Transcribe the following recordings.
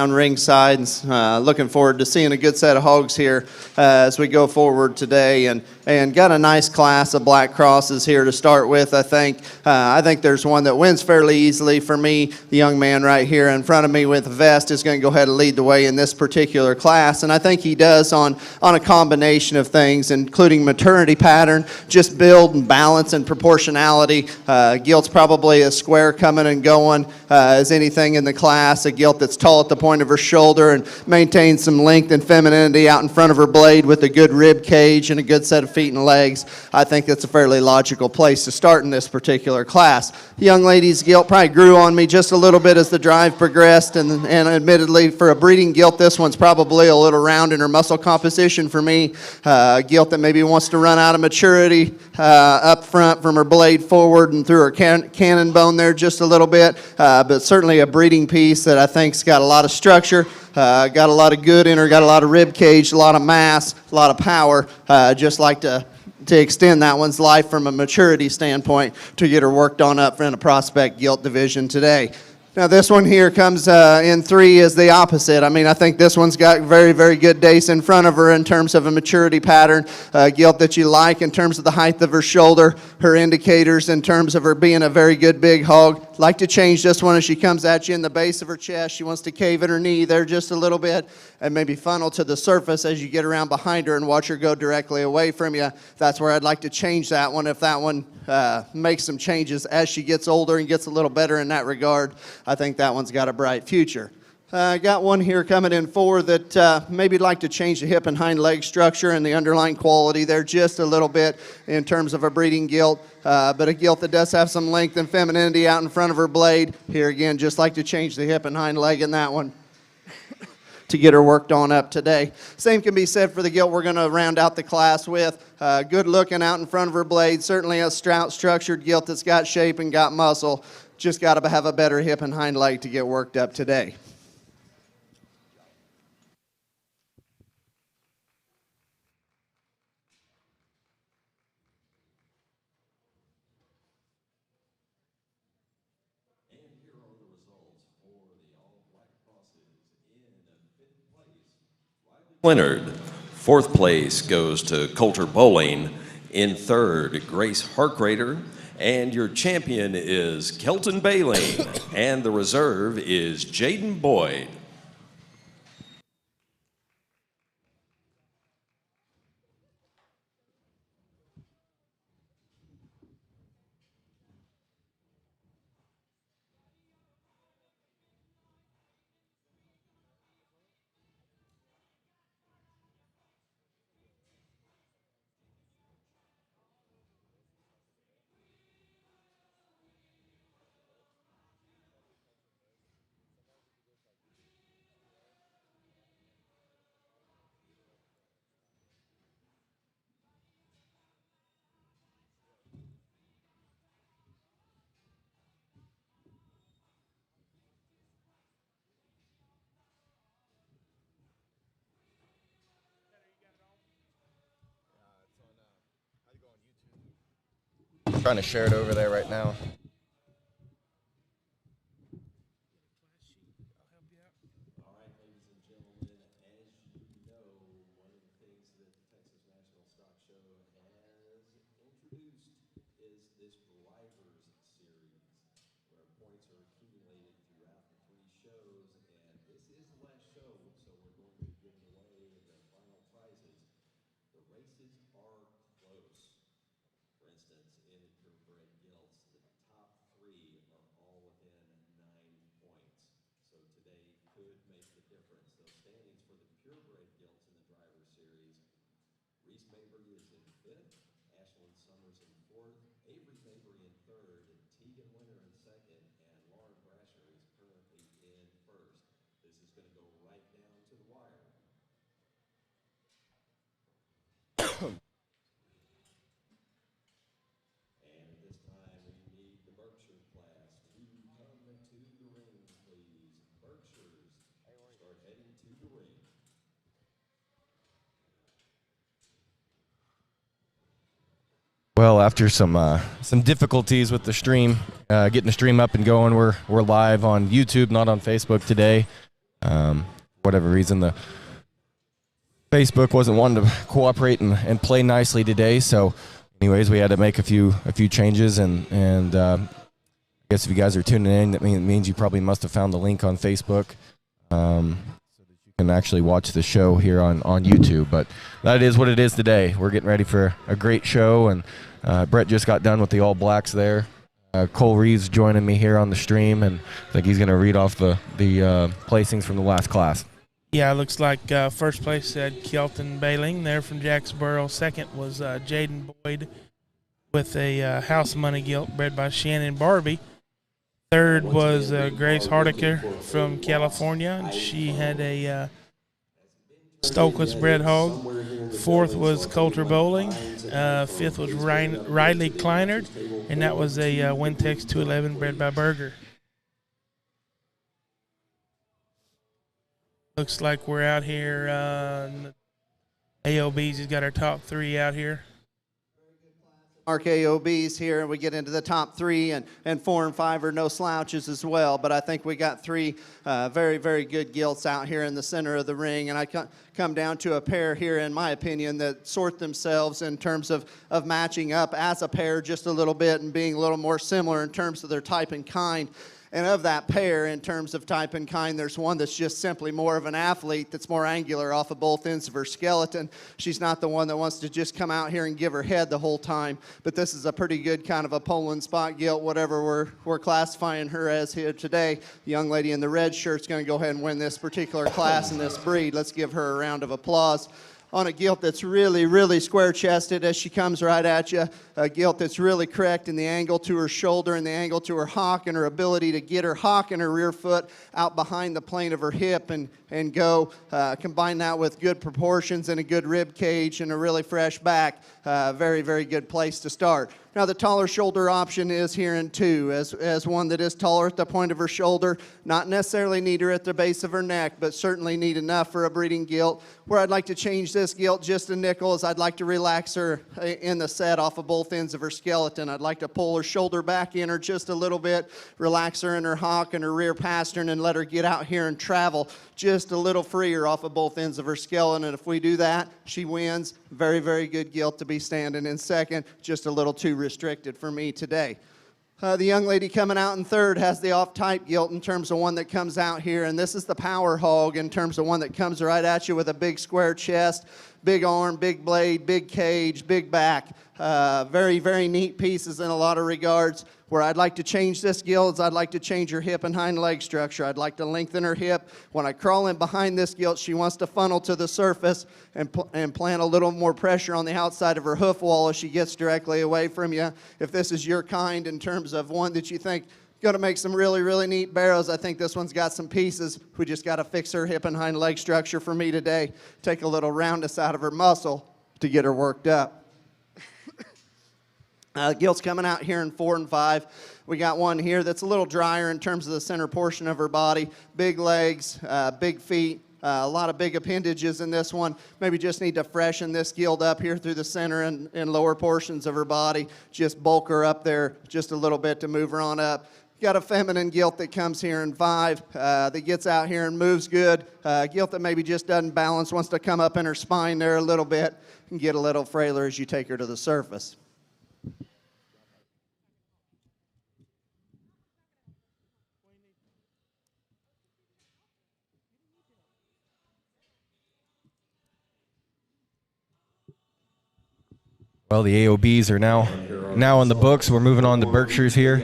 ringside, and looking forward to seeing a good set of hogs here as we go forward today, and got a nice class of black crosses here to start with. I think there's one that wins fairly easily for me. The young man right here in front of me with a vest is going to go ahead and lead the way in this particular class, and I think he does on a combination of things, including maturity pattern, just build and balance and proportionality. Gilt's probably as square coming and going as anything in the class. A gilt that's tall at the point of her shoulder and maintains some length and femininity out in front of her blade with a good rib cage and a good set of feet and legs. I think that's a fairly logical place to start in this particular class. The young lady's gilt probably grew on me just a little bit as the drive progressed, and admittedly for a breeding gilt, this one's probably a little round in her muscle composition for me. A gilt that maybe wants to run out of maturity up front from her blade forward and through her cannon bone there just a little bit, but certainly a breeding piece that I think's got a lot of structure, got a lot of good in her, got a lot of rib cage, a lot of mass, a lot of power. Just like to extend that one's life from a maturity standpoint to get her worked on up in a prospect gilt division today. Now this one here comes in 3 is the opposite. I mean, I think this one's got very, very good dace in front of her in terms of a maturity pattern. Gilt that you like in terms of the height of her shoulder, her indicators in terms of her being a very good big hog. Like to change this one as she comes at you in the base of her chest. She wants to cave in her knee there just a little bit and maybe funnel to the surface as you get around behind her and watch her go directly away from you. That's where I'd like to change that one if that one makes some changes as she gets older and gets a little better in that regard. I think that one's got a bright future. I got one here coming in 4 that maybe like to change the hip and hind leg structure and the underlying quality there just a little bit in terms of a breeding gilt, but a gilt that does have some length and femininity out in front of her blade. Here again, just like to change the hip and hind leg in that one to get her worked on up today. Same can be said for the gilt we're going to round out the class with. Good looking out in front of her blade, certainly a stout structured gilt that's got shape and got muscle. Just got to have a better hip and hind leg to get worked up today. Leonard. 4th place goes to Coulter Bowling. In 3rd, Grace Harkrader. And your champion is Kelton Bailey. And the reserve is Jaden Boyd. I'm trying to share it over there right now. Well, after some difficulties with the stream, getting the stream up and going, we're live on YouTube, not on Facebook today. Whatever reason, the Facebook wasn't wanting to cooperate and play nicely today. So, anyways, we had to make a few changes, and I guess if you guys are tuning in, that means you probably must have found the link on Facebook, so that you can actually watch the show here on YouTube. But that is what it is today. We're getting ready for a great show, and Brett just got done with the All Blacks there. Cole Reeves joining me here on the stream, and I think he's going to read off the placings from the last class. Yeah, it looks like first place had Kelton Baling there from Jacksboro. Second was Jaden Boyd with a house money gilt bred by Shannon Barbie. Third was Grace Hardiker from California, and she had a Stokes bred hog. Fourth was Coulter Bowling. Fifth was Riley Kleinert, and that was a Wintex 211 bred by Berger. Looks like we're out here. AOB's has got our top three out here. Mark AOB's here, and we get into the top three, and 4 and 5 are no slouches as well. But I think we got three very, very good gilts out here in the center of the ring, and I come down to a pair here, in my opinion, that sort themselves in terms of matching up as a pair just a little bit and being a little more similar in terms of their type and kind. And of that pair, in terms of type and kind, there's one that's just simply more of an athlete, that's more angular off of both ends of her skeleton. She's not the one that wants to just come out here and give her head the whole time, but this is a pretty good kind of a Poland spot gilt, whatever we're classifying her as here today. The young lady in the red shirt's going to go ahead and win this particular class in this breed. Let's give her a round of applause. On a gilt that's really, really square-chested as she comes right at you. A gilt that's really correct in the angle to her shoulder and the angle to her hock, and her ability to get her hock and her rear foot out behind the plane of her hip and go. Combine that with good proportions and a good rib cage and a really fresh back. Very, very good place to start. Now, the taller shoulder option is here in 2, as one that is taller at the point of her shoulder, not necessarily neater at the base of her neck, but certainly neat enough for a breeding gilt. Where I'd like to change this gilt just a nickel is I'd like to relax her in the set off of both ends of her skeleton. I'd like to pull her shoulder back in her just a little bit, relax her in her hock and her rear pastern, and let her get out here and travel just a little freer off of both ends of her skeleton. And if we do that, she wins. Very, very good gilt to be standing in second, just a little too restricted for me today. The young lady coming out in third has the off-type gilt in terms of one that comes out here, and this is the power hog in terms of one that comes right at you with a big square chest, big arm, big blade, big cage, big back. Very, very neat pieces in a lot of regards. Where I'd like to change this gilt is I'd like to change her hip and hind leg structure. I'd like to lengthen her hip. When I crawl in behind this gilt, she wants to funnel to the surface and plant a little more pressure on the outside of her hoof wall as she gets directly away from you. If this is your kind in terms of one that you think going to make some really, really neat barrows, I think this one's got some pieces. We just got to fix her hip and hind leg structure for me today. Take a little roundness out of her muscle to get her worked up. Gilt's coming out here in 4 and 5. We got one here that's a little drier in terms of the center portion of her body. Big legs, big feet, a lot of big appendages in this one. Maybe just need to freshen this gilt up here through the center and lower portions of her body. Just bulk her up there just a little bit to move her on up. Got a feminine gilt that comes here in 5 that gets out here and moves good. Gilt that maybe just doesn't balance, wants to come up in her spine there a little bit and get a little frailer as you take her to the surface. Well, the AOBs are now in the books. We're moving on to Berkshires here.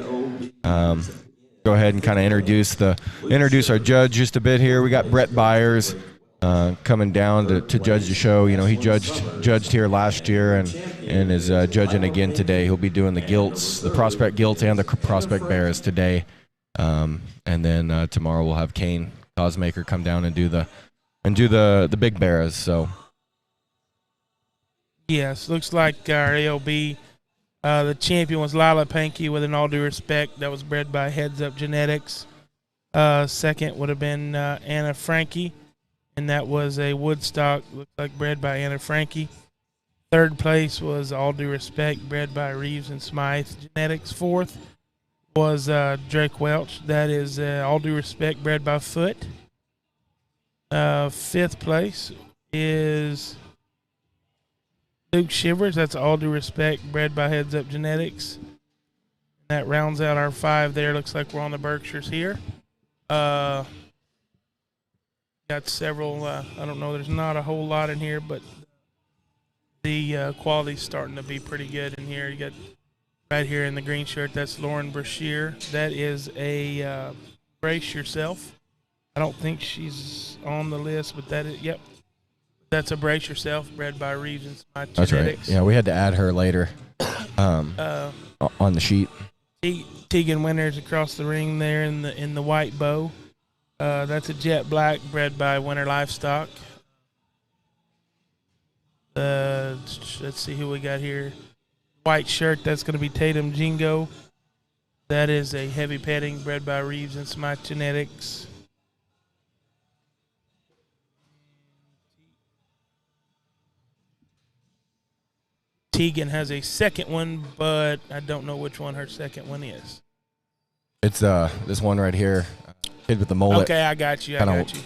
Go ahead and kind of introduce our judge just a bit here. We got Brett Byers coming down to judge the show. You know, he judged here last year and is judging again today. He'll be doing the gilts, the prospect gilts and the prospect bears today. And then tomorrow we'll have Kane Cosmaker come down and do the big bears. So. Yes, looks like our AOB, the champion was Lila Pankey, with an all due respect. That was bred by Heads Up Genetics. Second would have been Anna Frankie, and that was a Woodstock, looks like bred by Anna Frankie. Third place was All Due Respect, bred by Reeves and Smythe Genetics. Fourth was Drake Welch. That is All Due Respect, bred by Foot. Fifth place is Luke Shivers. That's All Due Respect, bred by Heads Up Genetics. That rounds out our 5 there. Looks like we're on the Berkshires here. Got several, I don't know, there's not a whole lot in here, but the quality's starting to be pretty good in here. You got right here in the green shirt, that's Lauren Brashear. That is a Brace Yourself. I don't think she's on the list, but that is, yep. That's a Brace Yourself, bred by Reeves and Smythe That's Genetics. right. Yeah, we had to add her later on the sheet. Tegan Winters across the ring there in the white bow. That's a Jet Black, bred by Winter Livestock. Let's see who we got here. White shirt, that's going to be Tatum Jingo. That is a Heavy Petting, bred by Reeves and Smythe Genetics. Tegan has a second one, but I don't know which one her second one is. It's this one right here, kid with the mullet. Okay, I got you.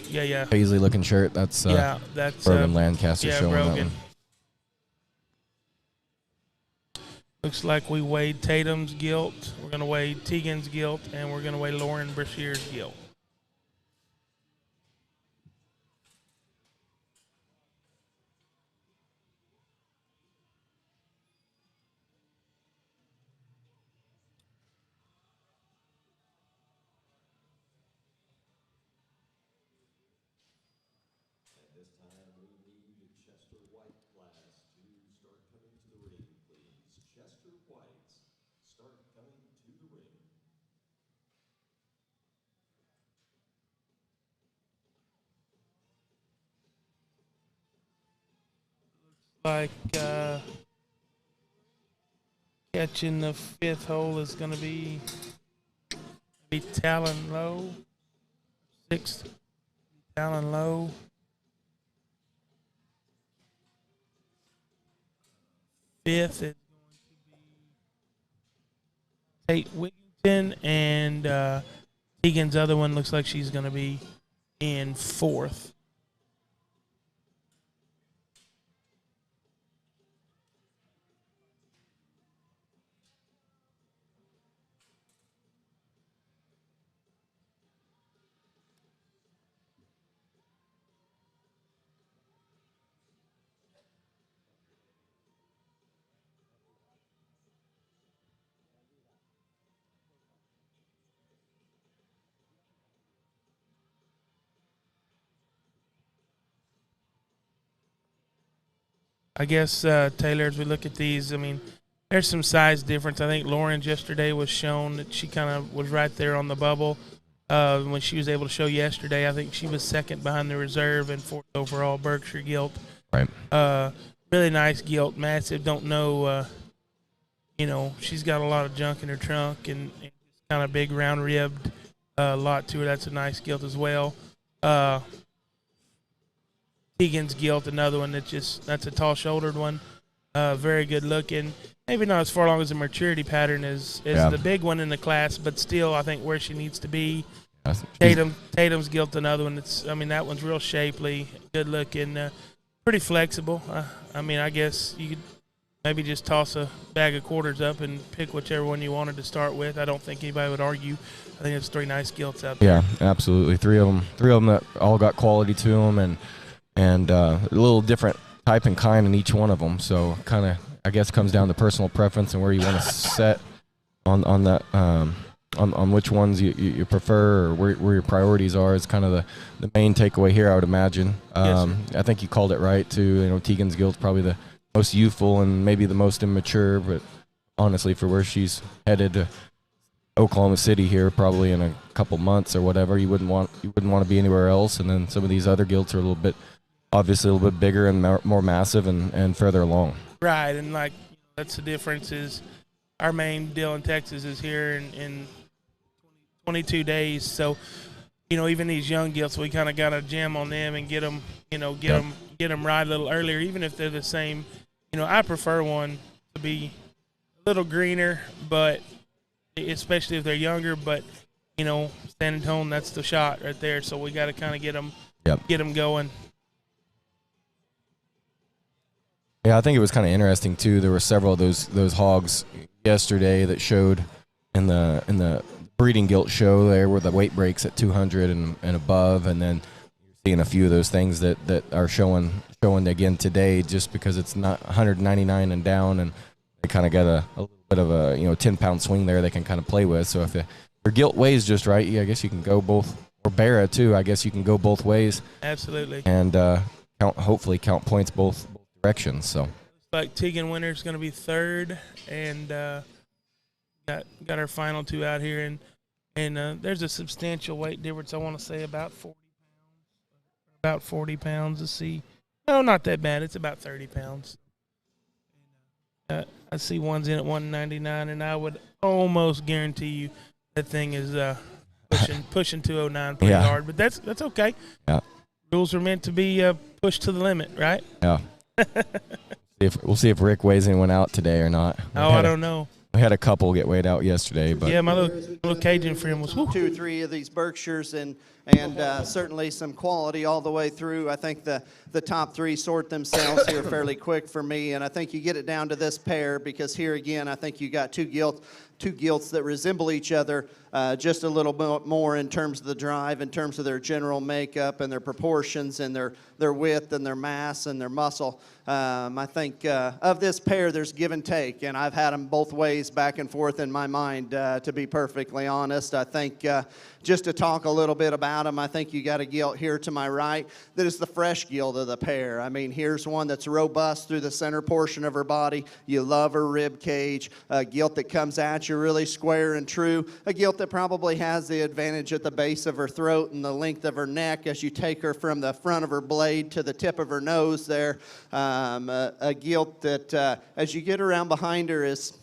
Yeah. Paisley looking shirt. That's that's Brogan Lancaster showing Brogan. that one. Looks like we weighed Tatum's gilt. We're going to weigh Tegan's gilt, and we're going to weigh Lauren Brashear's gilt. Like catching the 5th hole is going to be Talon Low. 6th, Talon Low. 5th is going to be Tate Wigington, and Tegan's other one looks like she's going to be in 4th. I guess, Taylor, as we look at these, I mean, there's some size difference. I think Lauren's yesterday was shown that she kind of was right there on the bubble. When she was able to show yesterday, I think she was second behind the reserve and 4th overall Berkshire gilt. Right. Really nice gilt, massive. Don't know, she's got a lot of junk in her trunk and kind of big round ribbed lot to her. That's a nice gilt as well. Tegan's gilt, another one that's a tall shouldered one. Very good looking. Maybe not as far along as the maturity pattern as the big one in the class, but still I think where she needs to be. Tatum's gilt, another one that one's real shapely, good looking, pretty flexible. I guess you could maybe just toss a bag of quarters up and pick whichever one you wanted to start with. I don't think anybody would argue. I think it's 3 nice gilts out there. Yeah, absolutely. Three of them that all got quality to them, and a little different type and kind in each one of them. So kind of, I guess, comes down to personal preference and where you want to set on that on which ones you prefer, or where your priorities are is kind of the main takeaway here, I would imagine. Yes, I think you called it right too. Tegan's gilt's probably the most youthful and maybe the most immature, but honestly, for where she's headed to Oklahoma City here, probably in a couple months or whatever, you wouldn't want to be anywhere else. And then some of these other gilts are obviously a little bit bigger and more massive and further along. Right, and that's the difference. Is our main deal in Texas is here in 22 days. So, even these young gilts, we kind of got to jam on them and get them, get them right a little earlier, even if they're the same. I prefer one to be a little greener, but especially if they're younger. But San Antonio, that's the shot right there. So we got to kind of get them Yep. get them going. Yeah, I think it was kind of interesting too. There were several of those hogs yesterday that showed in the breeding gilt show there where the weight breaks at 200 and above, and then you're seeing a few of those things that are showing again today just because it's not 199 and down, and they kind of got a little bit of a 10-pound swing there they can kind of play with. So if your gilt weighs just right, I guess you can go both, or Barra too. I guess you can go both ways. Absolutely. And hopefully count points both directions. So looks like Tegan Winter's going to be third, and got our final two out here, and there's a substantial weight difference. I want to say about 40 pounds to see. No, not that bad. It's about 30 pounds. I see one's in at 199, and I would almost guarantee you that thing is pushing 209 pretty hard. But that's okay. Yeah. Rules are meant to be pushed to the limit, right? Yeah. We'll see if Rick weighs anyone out today or not. I don't know. We had a couple get weighed out yesterday, but yeah, my little Cajun friend was 2-3 of these Berkshires and certainly some quality all the way through. I think the top three sort themselves here fairly quick for me, and I think you get it down to this pair because here again I think you got two gilts that resemble each other just a little bit more in terms of the drive, in terms of their general makeup and their proportions and their width and their mass and their muscle. I think of this pair there's give and take, and I've had them both ways back and forth in my mind, to be perfectly honest. I think just to talk a little bit about them, I think you got a gilt here to my right that is the fresh gilt of the pair. I mean, here's one that's robust through the center portion of her body. You love her rib cage. A gilt that comes at you really square and true. A gilt that probably has the advantage at the base of her throat and the length of her neck as you take her from the front of her blade to the tip of her nose there. A gilt that as you get around behind her is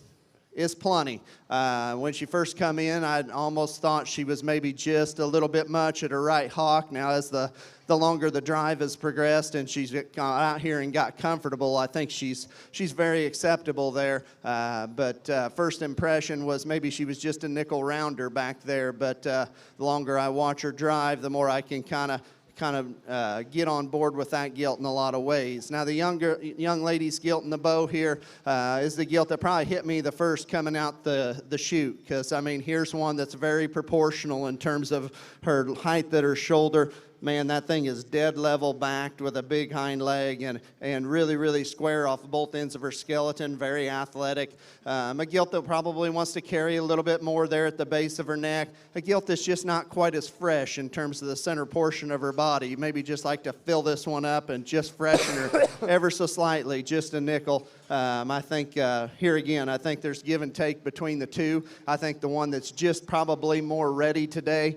plenty. When she first come in, I almost thought she was maybe just a little bit much at her right hock. Now, as the longer the drive has progressed and she's gone out here and got comfortable, I think she's very acceptable there. But first impression was maybe she was just a nickel rounder back there. But the longer I watch her drive, the more I can kind of get on board with that gilt in a lot of ways. Now, the young lady's gilt in the bow here is the gilt that probably hit me the first coming out the chute, because, I mean, here's one that's very proportional in terms of her height at her shoulder. Man, that thing is dead level backed with a big hind leg and really, really square off both ends of her skeleton, very athletic. A gilt that probably wants to carry a little bit more there at the base of her neck. A gilt that's just not quite as fresh in terms of the center portion of her body. Maybe just like to fill this one up and just freshen her ever so slightly, just a nickel. I think here again, I think there's give and take between the two. I think the one that's just probably more ready today,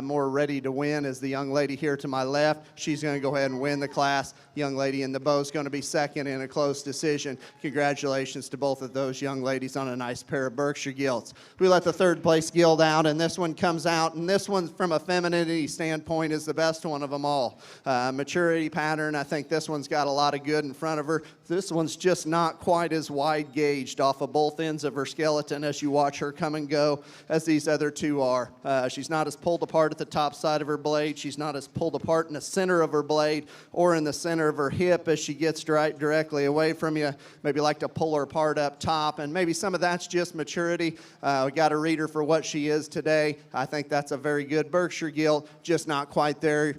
more ready to win is the young lady here to my left. She's going to go ahead and win the class. Young lady in the bow is going to be second in a close decision. Congratulations to both of those young ladies on a nice pair of Berkshire gilts. We let the third place gilt out, and this one comes out, and this one from a femininity standpoint is the best one of them all. Maturity pattern, I think this one's got a lot of good in front of her. This one's just not quite as wide gauged off of both ends of her skeleton as you watch her come and go as these other two are. She's not as pulled apart at the top side of her blade. She's not as pulled apart in the center of her blade or in the center of her hip as she gets directly away from you. Maybe like to pull her apart up top, and maybe some of that's just maturity. We got to read her for what she is today. I think that's a very good Berkshire gilt, just not quite there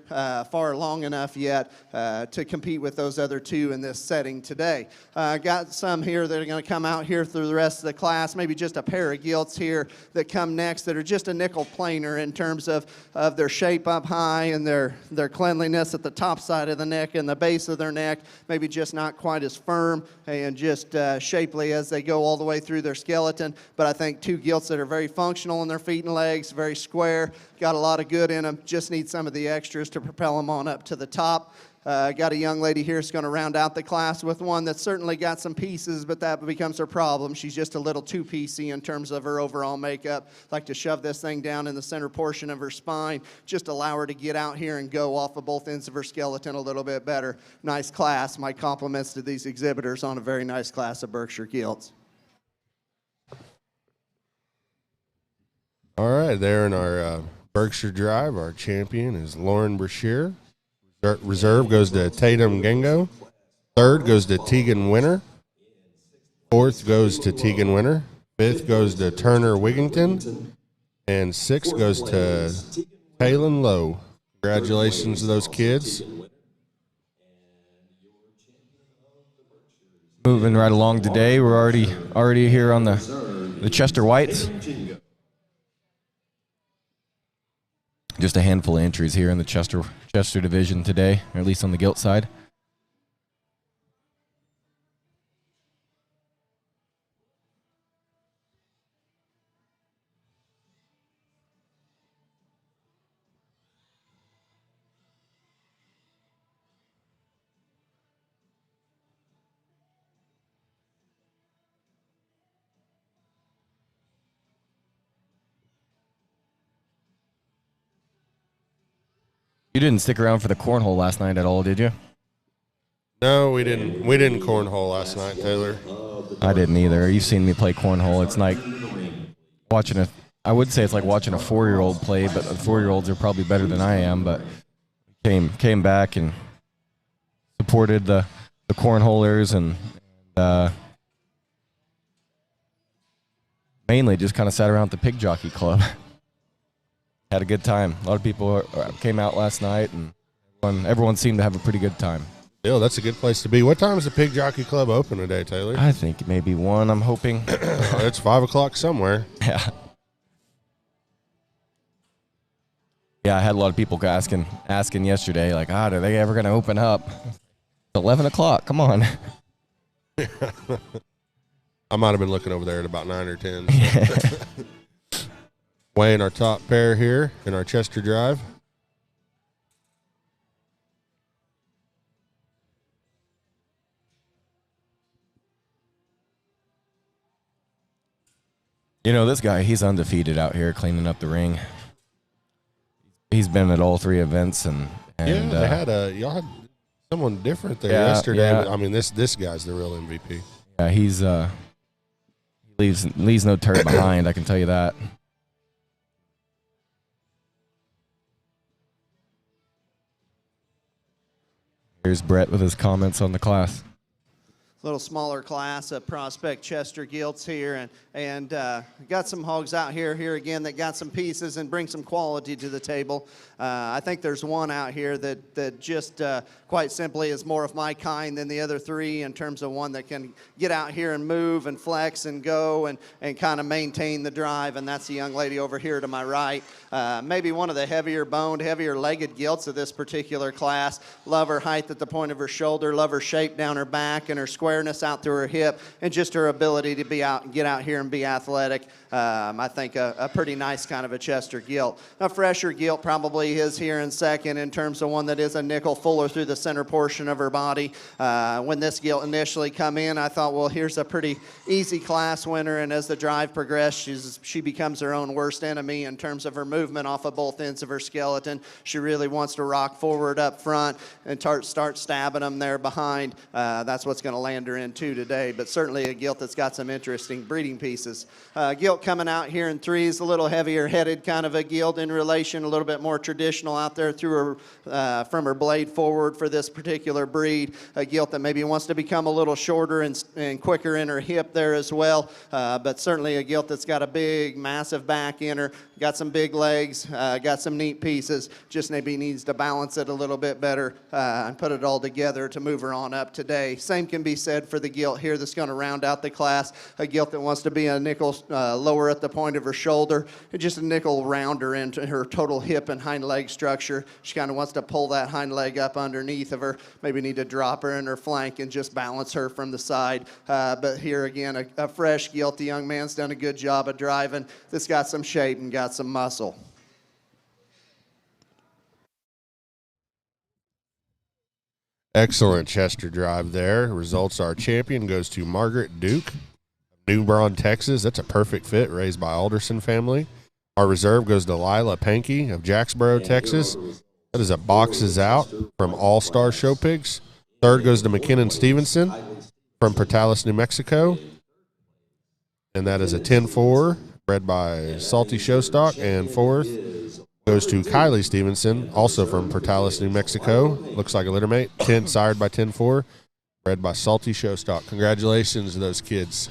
far long enough yet to compete with those other two in this setting today. Got some here that are going to come out here through the rest of the class, maybe just a pair of gilts here that come next that are just a nickel planer in terms of their shape up high and their cleanliness at the top side of the neck and the base of their neck, maybe just not quite as firm and just shapely as they go all the way through their skeleton. But I think two gilts that are very functional in their feet and legs, very square, got a lot of good in them, just need some of the extras to propel them on up to the top. Got a young lady here who's going to round out the class with one that's certainly got some pieces, but that becomes her problem. She's just a little too piecey in terms of her overall makeup. Like to shove this thing down in the center portion of her spine, just allow her to get out here and go off of both ends of her skeleton a little bit better. Nice class. My compliments to these exhibitors on a very nice class of Berkshire gilts. All right, there in our Berkshire Drive, our champion is Lauren Brashear. Reserve goes to Tatum Gengo. Third goes to Tegan Winter. Fourth goes to Tegan Winter. Fifth goes to Turner Wigington. And sixth goes to Taylon Lowe. Congratulations to those kids. Moving right along today, we're already here on the Chester Whites. Just a handful of entries here in the Chester division today, or at least on the gilt side. You didn't stick around for the cornhole last night at all, did you? No, we didn't. We didn't cornhole last night, Taylor. I didn't either. You've seen me play cornhole. It's like watching I would say it's like watching a 4-year-old play, but the 4-year-olds are probably better than I am. But came back and supported the cornholers and mainly just kind of sat around at the Pig Jockey Club. Had a good time. A lot of people came out last night, and everyone seemed to have a pretty good time. Bill, that's a good place to be. What time is the Pig Jockey Club open today, Taylor? I think maybe 1, I'm hoping. It's 5 o'clock somewhere. Yeah. Yeah, I had a lot of people asking yesterday, like, are they ever going to open up? It's 11 o'clock. Come on. I might have been looking over there at about 9 or 10. Weighing our top pair here in our Chester Drive. You know, this guy, he's undefeated out here cleaning up the ring. He's been at all 3 events, and y'all had someone different there yesterday. Yeah. I mean, this guy's the real MVP. Yeah, he's leaves no turd behind, I can tell you that. Here's Brett with his comments on the class. Little smaller class of Prospect Chester Gilts here, and got some hogs out here again that got some pieces and bring some quality to the table. I think there's one out here that just quite simply is more of my kind than the other 3 in terms of one that can get out here and move and flex and go and kind of maintain the drive, and that's the young lady over here to my right. Maybe one of the heavier boned, heavier legged gilts of this particular class. Love her height at the point of her shoulder, love her shape down her back and her squareness out through her hip, and just her ability to get out here and be athletic. I think a pretty nice kind of a Chester gilt. A fresher gilt probably is here in second in terms of one that is a nickel fuller through the center portion of her body. When this gilt initially come in, I thought, well, here's a pretty easy class winner, and as the drive progressed, she becomes her own worst enemy in terms of her movement off of both ends of her skeleton. She really wants to rock forward up front and start stabbing them there behind. That's what's going to land her in 2 today, but certainly a gilt that's got some interesting breeding pieces. Gilt coming out here in 3s, a little heavier headed kind of a gilt in relation, a little bit more traditional out there through her, from her blade forward for this particular breed. A gilt that maybe wants to become a little shorter and quicker in her hip there as well, but certainly a gilt that's got a big, massive back in her, got some big legs, got some neat pieces, just maybe needs to balance it a little bit better and put it all together to move her on up today. Same can be said for the gilt here that's going to round out the class, a gilt that wants to be a nickel lower at the point of her shoulder, and just a nickel rounder into her total hip and hind leg structure. She kind of wants to pull that hind leg up underneath of her, maybe need to drop her in her flank and just balance her from the side. But here again, a fresh gilt. The young man's done a good job of driving. This got some shape and got some muscle. Excellent Chester drive there. Results are champion goes to Margaret Duke, New Braun, Texas. That's a perfect fit, raised by Alderson family. Our reserve goes to Lila Pankey of Jacksboro, Texas. That is a boxes out from All Star Show Pigs. Third goes to McKinnon Stevenson from Portales, New Mexico. And that is a 10-4, bred by Salty Showstock. And fourth goes to Kylie Stevenson, also from Portales, New Mexico. Looks like a littermate. Sired by 10-4, bred by Salty Showstock. Congratulations to those kids.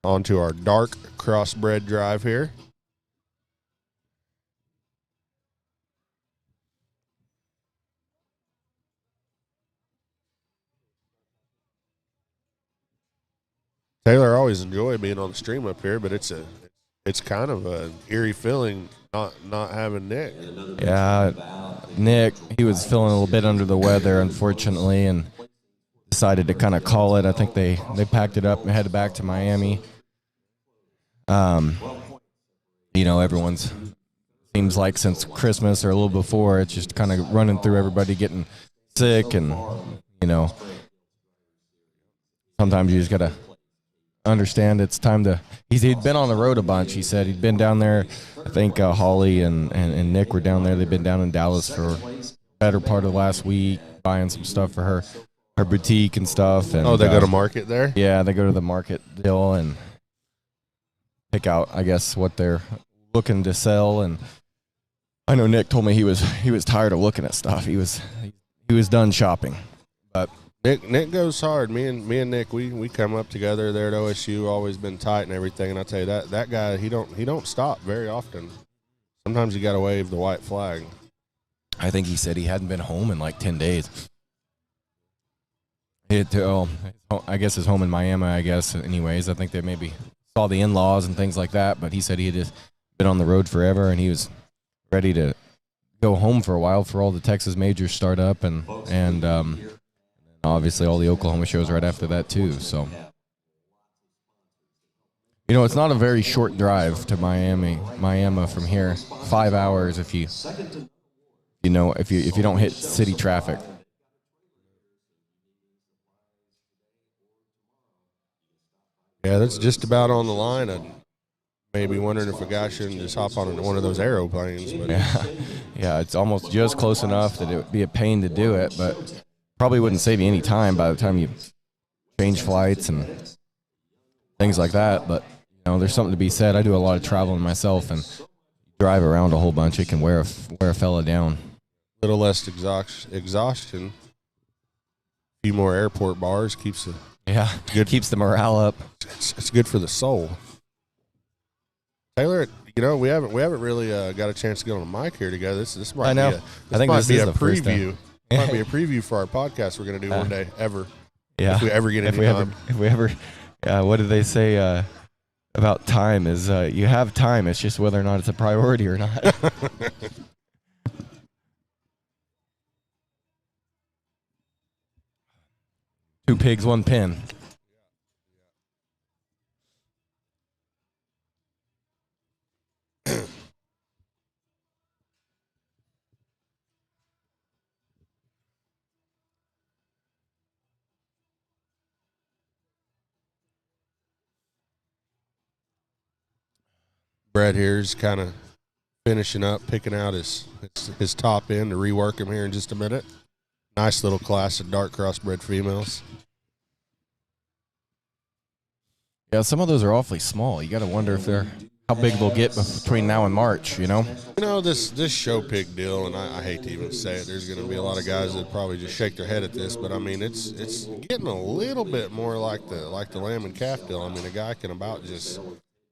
On to our dark crossbred drive here. Taylor, I always enjoy being on the stream up here, but it's kind of an eerie feeling not having Nick. Yeah, Nick, he was feeling a little bit under the weather, unfortunately, and decided to kind of call it. I think they packed it up and headed back to Miami. Everyone's seems like since Christmas or a little before, it's just kind of running through everybody getting sick, and sometimes you just gotta understand it's time to. He'd been on the road a bunch. He said he'd been down there. I think Holly and Nick were down there. They've been down in Dallas for the better part of the last week, buying some stuff for her boutique and stuff. And they go to market there? Yeah, they go to the market deal and pick out, I guess, what they're looking to sell. And I know Nick told me he was tired of looking at stuff. He was done shopping. But Nick goes hard. Me and Nick, we come up together there at OSU. Always been tight and everything. And I tell you that guy, he don't stop very often. Sometimes you got to wave the white flag. I think he said he hadn't been home in like 10 days. I guess his home in Miami. I guess, anyways. I think they maybe saw the in-laws and things like that. But he said he had just been on the road forever, and he was ready to go home for a while for all the Texas majors start up, and obviously all the Oklahoma shows right after that too. So, it's not a very short drive to Miami from here. 5 hours if you don't hit city traffic. Yeah, that's just about on the line. I'd maybe wondering if a guy shouldn't just hop on one of those aeroplanes. But yeah, it's almost just close enough that it would be a pain to do it, but probably wouldn't save you any time by the time you change flights and things like that. But there's something to be said. I do a lot of traveling myself and drive around a whole bunch. It can wear a fella down. A little less exhaustion. A few more airport bars keeps the morale up. It's good for the soul. Taylor, we haven't really got a chance to get on a mic here together. This might I know. Be I think this is the first preview. Might be a preview for our podcast we're going to do one day ever. Yeah. If we ever get any time. If we ever, what did they say about time? Is you have time. It's just whether or not it's a priority or not. 2 pigs, 1 pin. Brett here is kind of finishing up, picking out his top end to rework him here in just a minute. Nice little class of dark crossbred females. Yeah, some of those are awfully small. You got to wonder if how big they'll get between now and March. This show pig deal, and I hate to even say it. There's going to be a lot of guys that probably just shake their head at this, but I mean, it's getting a little bit more like the lamb and calf deal. I mean, a guy can about just.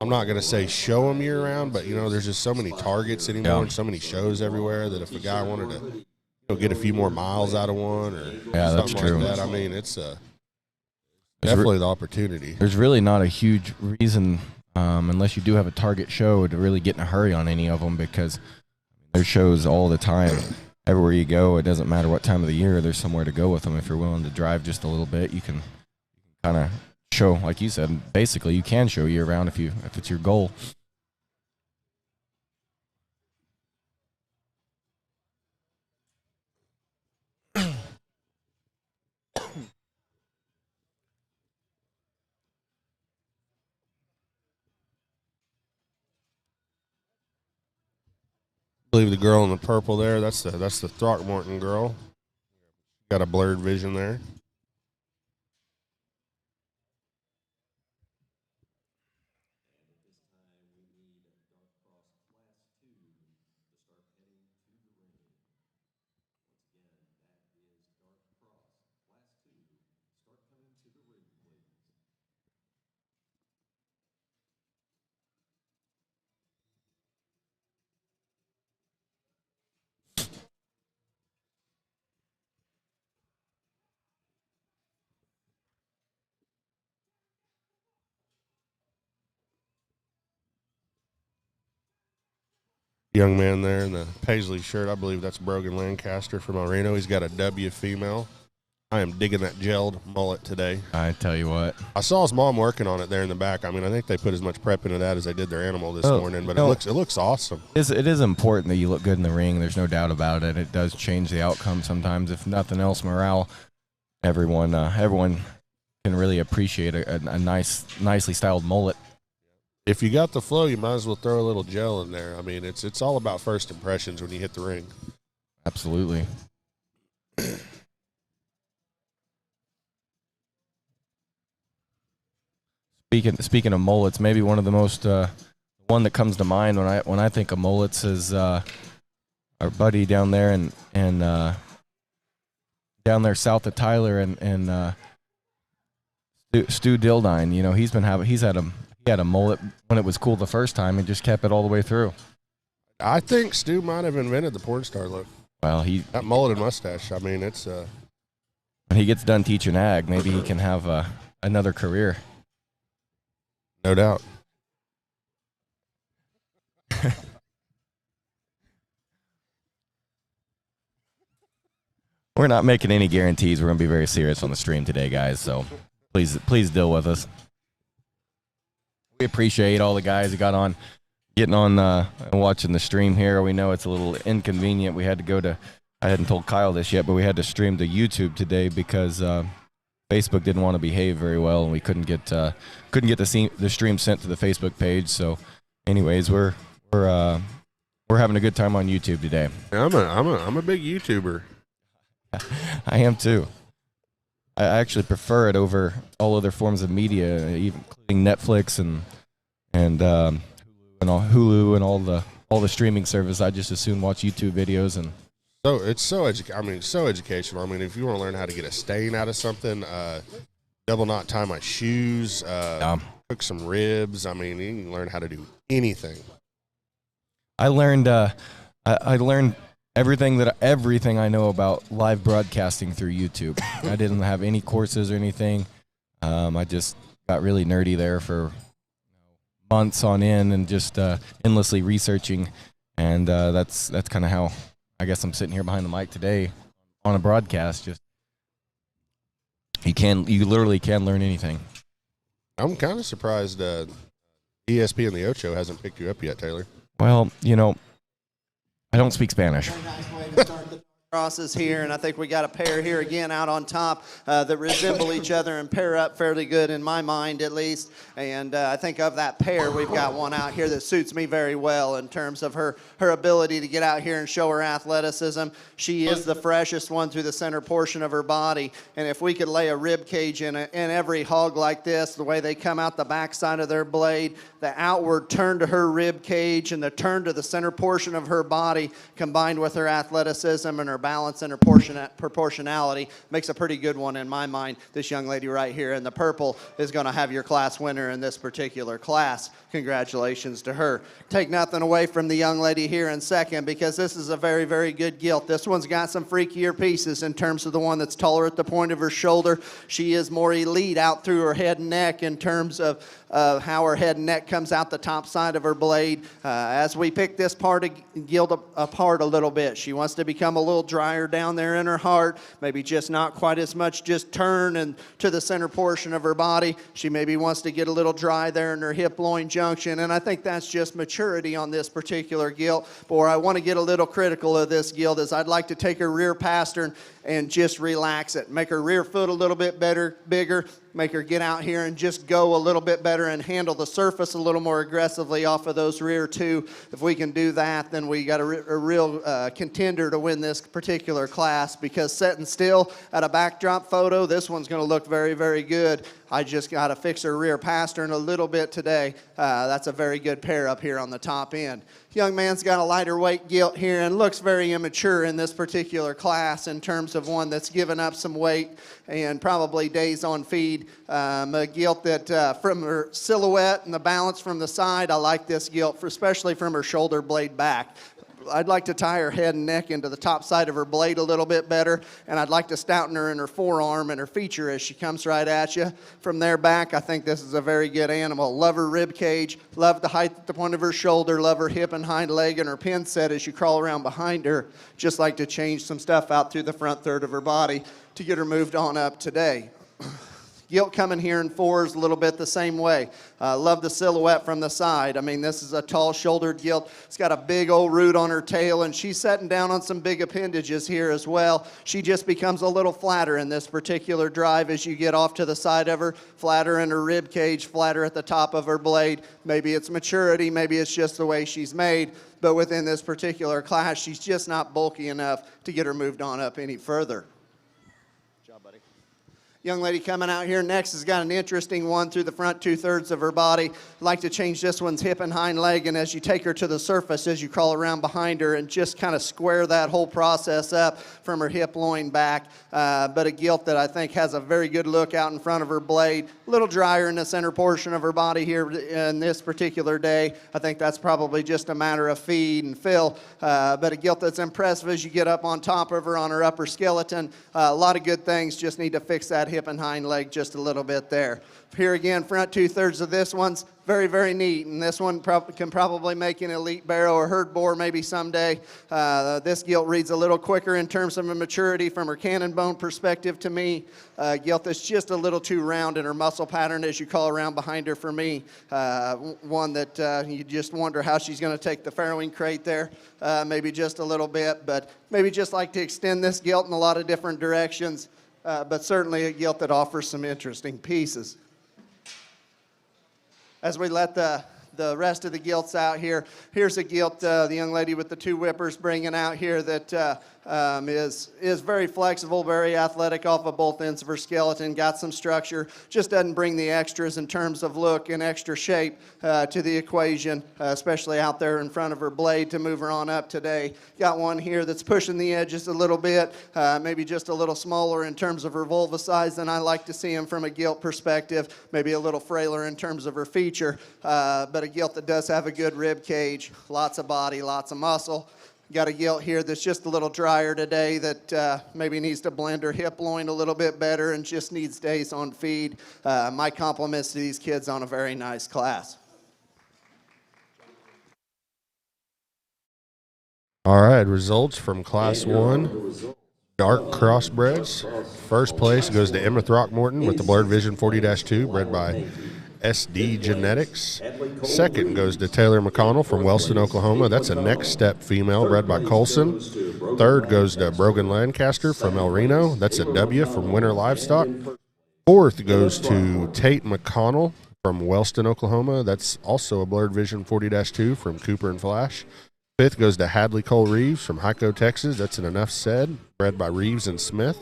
I'm not going to say show them year round, but there's just so many targets anymore and so many shows everywhere that if a guy wanted to get a few more miles out of one or something like that, I mean, it's definitely the opportunity. There's really not a huge reason, unless you do have a target show, to really get in a hurry on any of them, because there's shows all the time. Everywhere you go, it doesn't matter what time of the year, there's somewhere to go with them. If you're willing to drive just a little bit, you can kind of show, like you said, basically you can show year round if it's your goal. I believe the girl in the purple there, that's the Throckmorton girl. Got a blurred vision there. Young man there in the paisley shirt, I believe that's Brogan Lancaster from El Reno. He's got a W female. I am digging that gelled mullet today. I tell you what. I saw his mom working on it there in the back. I mean, I think they put as much prep into that as they did their animal this morning, but it looks awesome. It is important that you look good in the ring. There's no doubt about it. It does change the outcome sometimes. If nothing else, morale. Everyone can really appreciate a nicely styled mullet. If you got the flow, you might as well throw a little gel in there. I mean, it's all about first impressions when you hit the ring. Absolutely. Speaking of mullets, maybe one of the most one that comes to mind when I think of mullets is our buddy down there and down there south of Tyler and Stu Dildine. You know, he had a mullet when it was cool the first time and just kept it all the way through. I think Stu might have invented the porn star look. Well, that mullet and mustache. I mean, it's when he gets done teaching ag, maybe he can have another career. No doubt. We're not making any guarantees. We're going to be very serious on the stream today, guys, so please deal with us. We appreciate all the guys who got on, getting on and watching the stream here. We know it's a little inconvenient. We had to go to, I hadn't told Kyle this yet, but we had to stream to YouTube today because Facebook didn't want to behave very well, and we couldn't get the stream sent to the Facebook page. So, anyways, we're having a good time on YouTube today. I'm a big YouTuber. I am too. I actually prefer it over all other forms of media, even including Netflix and Hulu and all the streaming service. I just as soon watch YouTube videos and. So it's so educational. I mean, if you want to learn how to get a stain out of something, double knot tie my shoes, cook some ribs. I mean, you can learn how to do anything. I learned everything I know about live broadcasting through YouTube. I didn't have any courses or anything. I just got really nerdy there for months on end and just endlessly researching, and that's kind of how. I guess I'm sitting here behind the mic today on a broadcast. Just you literally can learn anything. I'm kind of surprised ESP and the Ocho hasn't picked you up yet, Taylor. Well, you know, I don't speak Spanish. Crosses here, and I think we got a pair here again out on top that resemble each other and pair up fairly good in my mind at least. And I think of that pair, we've got one out here that suits me very well in terms of her ability to get out here and show her athleticism. She is the freshest one through the center portion of her body, and if we could lay a rib cage in every hog like this, the way they come out the backside of their blade, the outward turn to her rib cage and the turn to the center portion of her body combined with her athleticism and her balance and her proportionality makes a pretty good one in my mind. This young lady right here in the purple is going to have your class winner in this particular class. Congratulations to her. Take nothing away from the young lady here in second because this is a very, very good gilt. This one's got some freakier pieces in terms of the one that's taller at the point of her shoulder. She is more elite out through her head and neck in terms of how her head and neck comes out the top side of her blade. As we pick this part of gilt apart a little bit, she wants to become a little drier down there in her heart, maybe just not quite as much just turn and to the center portion of her body. She maybe wants to get a little dry there in her hip loin junction, and I think that's just maturity on this particular gilt. But where I want to get a little critical of this gilt is I'd like to take her rear pastern and just relax it, make her rear foot a little bit bigger, make her get out here and just go a little bit better and handle the surface a little more aggressively off of those rear two. If we can do that, then we got a real contender to win this particular class, because setting still at a backdrop photo, this one's going to look very, very good. I just got to fix her rear pastern a little bit today. That's a very good pair up here on the top end. Young man's got a lighter weight gilt here and looks very immature in this particular class in terms of one that's given up some weight and probably days on feed. A gilt that from her silhouette and the balance from the side, I like this gilt, especially from her shoulder blade back. I'd like to tie her head and neck into the top side of her blade a little bit better, and I'd like to stouten her in her forearm and her feature as she comes right at you. From there back, I think this is a very good animal. Love her rib cage, love the height at the point of her shoulder, love her hip and hind leg and her pin set as you crawl around behind her. Just like to change some stuff out through the front third of her body to get her moved on up today. Gilt coming here in 4s, a little bit the same way. Love the silhouette from the side. I mean, this is a tall shouldered gilt. It's got a big old root on her tail, and she's setting down on some big appendages here as well. She just becomes a little flatter in this particular drive as you get off to the side of her, flatter in her rib cage, flatter at the top of her blade. Maybe it's maturity, maybe it's just the way she's made, but within this particular class, she's just not bulky enough to get her moved on up any further. Young lady coming out here next has got an interesting one through the front 2/3 of her body. I'd like to change this one's hip and hind leg, and as you take her to the surface, as you crawl around behind her and just kind of square that whole process up from her hip, loin, back. But a gilt that I think has a very good look out in front of her blade. A little drier in the center portion of her body here in this particular day. I think that's probably just a matter of feed and fill. But a gilt that's impressive as you get up on top of her on her upper skeleton. A lot of good things, just need to fix that hip and hind leg just a little bit there. Here again, front 2/3 of this one's very, very neat, and this one can probably make an elite barrow or herd boar maybe someday. This gilt reads a little quicker in terms of maturity from her cannon bone perspective to me. Gilt that's just a little too round in her muscle pattern as you call around behind her for me. One that you just wonder how she's going to take the farrowing crate there, maybe just a little bit, but maybe just like to extend this gilt in a lot of different directions. But certainly a gilt that offers some interesting pieces. As we let the rest of the gilts out here, here's a gilt the young lady with the 2 whippers bringing out here that is very flexible, very athletic off of both ends of her skeleton, got some structure, just doesn't bring the extras in terms of look and extra shape to the equation, especially out there in front of her blade to move her on up today. Got one here that's pushing the edges a little bit, maybe just a little smaller in terms of her vulva size than I like to see them from a gilt perspective, maybe a little frailer in terms of her feature, but a gilt that does have a good rib cage, lots of body, lots of muscle. Got a gilt here that's just a little drier today that maybe needs to blend her hip loin a little bit better and just needs days on feed. My compliments to these kids on a very nice class. All right, results from Class 1. Dark crossbreds. First place goes to Emma Throckmorton with the Blurred Vision 40-2, bred by SD Genetics. Second goes to Taylor McConnell from Wellston, Oklahoma. That's a Next Step female bred by Colson. Third goes to Brogan Lancaster from El Reno. That's a W from Winter Livestock. Fourth goes to Tate McConnell from Wellston, Oklahoma. That's also a Blurred Vision 40-2 from Cooper and Flash. Fifth goes to Hadley Cole Reeves from Hyco, Texas. That's an Enough Said, bred by Reeves and Smith.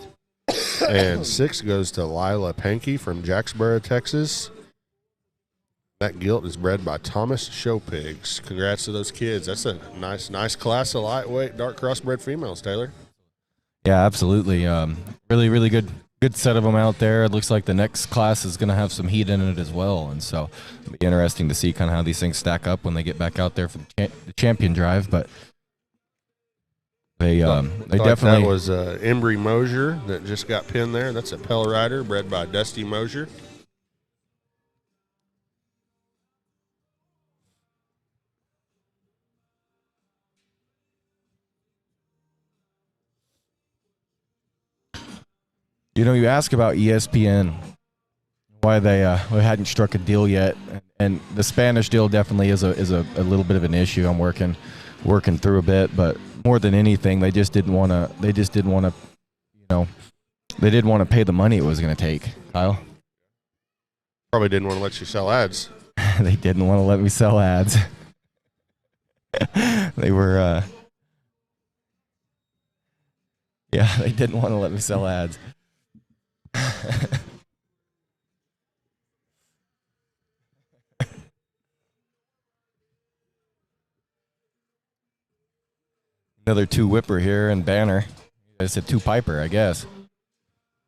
And sixth goes to Lila Pankey from Jacksboro, Texas. That gilt is bred by Thomas Showpigs. Congrats to those kids. That's a nice class of lightweight dark crossbred females, Taylor. Yeah, absolutely. Really, really good set of them out there. It looks like the next class is going to have some heat in it as well, and so it'll be interesting to see kind of how these things stack up when they get back out there for the champion drive. But they definitely. That was Embry Mosier that just got pinned there. That's a Pell Rider bred by Dusty Mosier. You know, you ask about ESPN, why they hadn't struck a deal yet, and the Spanish deal definitely is a little bit of an issue. I'm working through a bit, but more than anything, they didn't want to, they didn't want to pay the money it was going to take. Kyle, probably didn't want to let you sell ads. They didn't want to let me sell ads. They were, they didn't want to let me sell ads. Another 2 whipper here and banner. It's a 2 piper, I guess.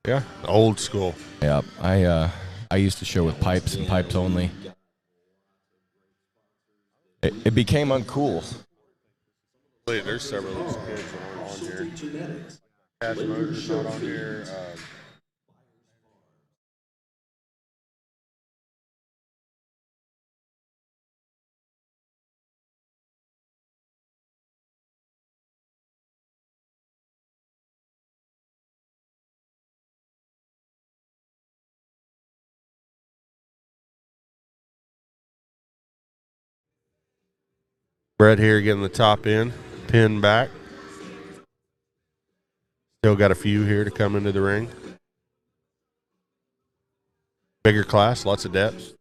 Yeah, old school. Yeah, I used to show with pipes and pipes only. It became uncool. Wait, there's several of these kids that aren't on here. Cash Motors not on here. Brett here getting the top in, pin back. Still got a few here to come into the ring. Bigger class, lots of depth.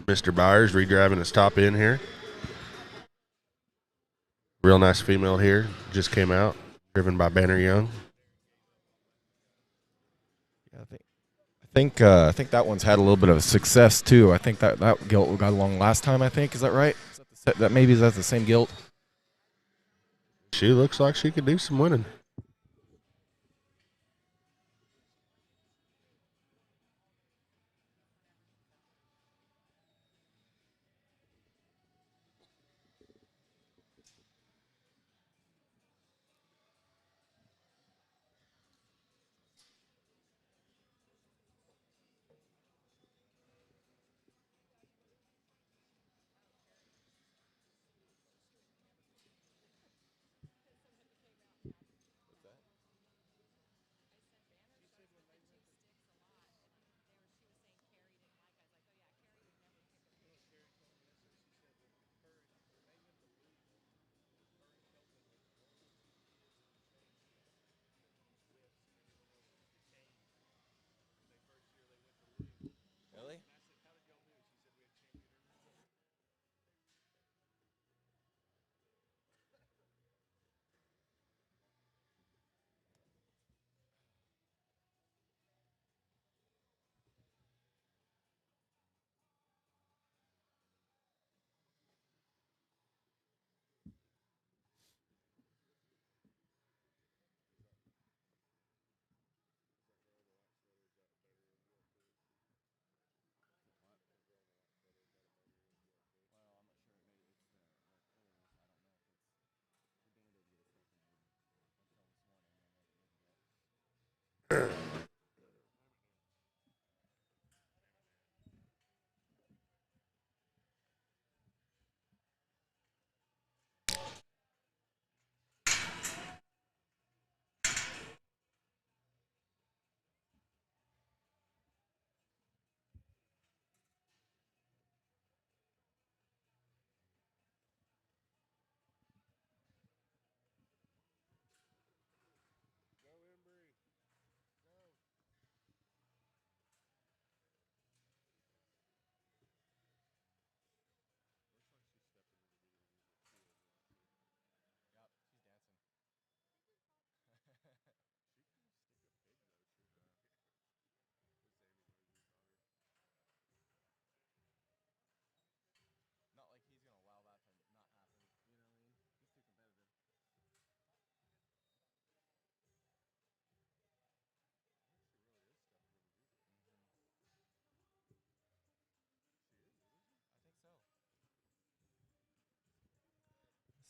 Mr. Byers re-driving his top in here. Real nice female here. Just came out. Driven by Banner Young. Yeah, I think that one's had a little bit of success too. I think that gilt got along last time. I think, is that right? Is that the same gilt? She looks like she could do some winning.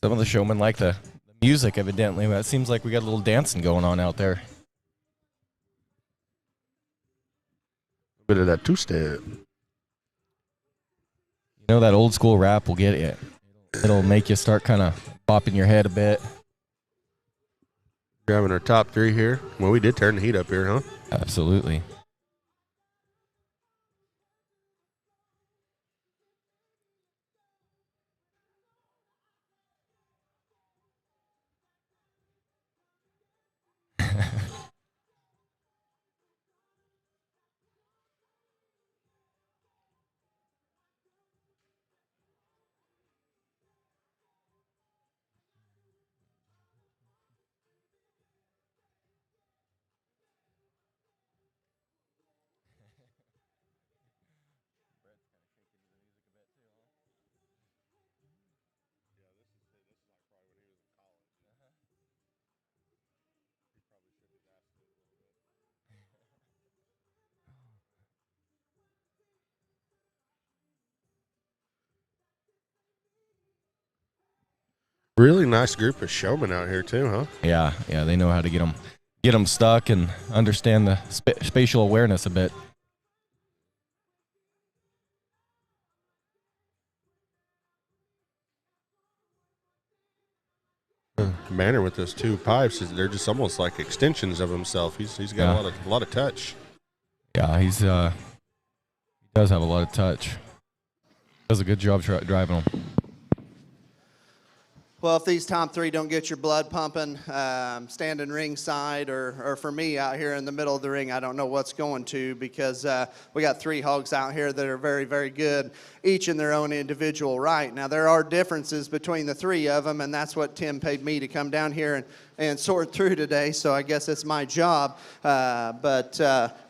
Some of the showmen like the music, evidently. It seems like we got a little dancing going on out there. A bit of that two-step. You know, that old school rap will get it. It'll make you start kind of bopping your head a bit. Grabbing our top three here. Well, we did turn the heat up here, huh? Absolutely. Really nice group of showmen out here too, huh? Yeah, they know how to get them stuck and understand the spatial awareness a bit. Manner with those two pipes, they're just almost like extensions of himself. He's got a lot of touch. Yeah, he does have a lot of touch. Does a good job driving them. Well, if these top three don't get your blood pumping, standing ringside, or for me out here in the middle of the ring, I don't know what's going to, because we got three hogs out here that are very, very good, each in their own individual right. Now, there are differences between the three of them, and that's what Tim paid me to come down here and sort through today, so I guess it's my job. But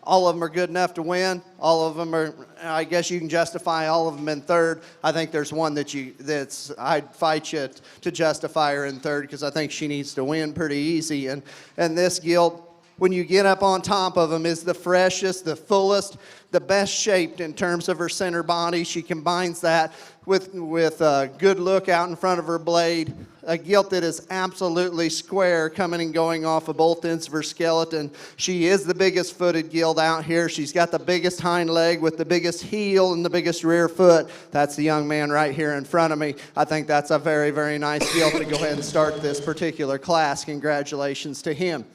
all of them are good enough to win. All of them are, I guess you can justify all of them in third. I think there's one I'd fight you to justify her in third, because I think she needs to win pretty easy. And this gilt, when you get up on top of them, is the freshest, the fullest, the best shaped in terms of her center body. She combines that with a good look out in front of her blade, a gilt that is absolutely square, coming and going off of both ends of her skeleton. She is the biggest footed gilt out here. She's got the biggest hind leg with the biggest heel and the biggest rear foot. That's the young man right here in front of me. I think that's a very, very nice gilt to go ahead and start this particular class. Congratulations to him.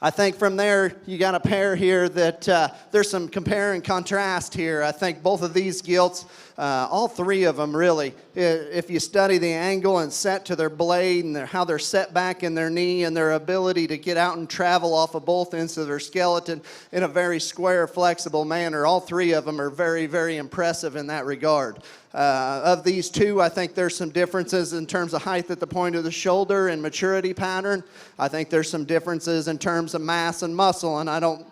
I think from there, you got a pair here that there's some compare and contrast here. I think both of these gilts, all three of them really, if you study the angle and set to their blade and how they're set back in their knee and their ability to get out and travel off of both ends of their skeleton in a very square, flexible manner, all three of them are very, very impressive in that regard. Of these two, I think there's some differences in terms of height at the point of the shoulder and maturity pattern. I think there's some differences in terms of mass and muscle, and I don't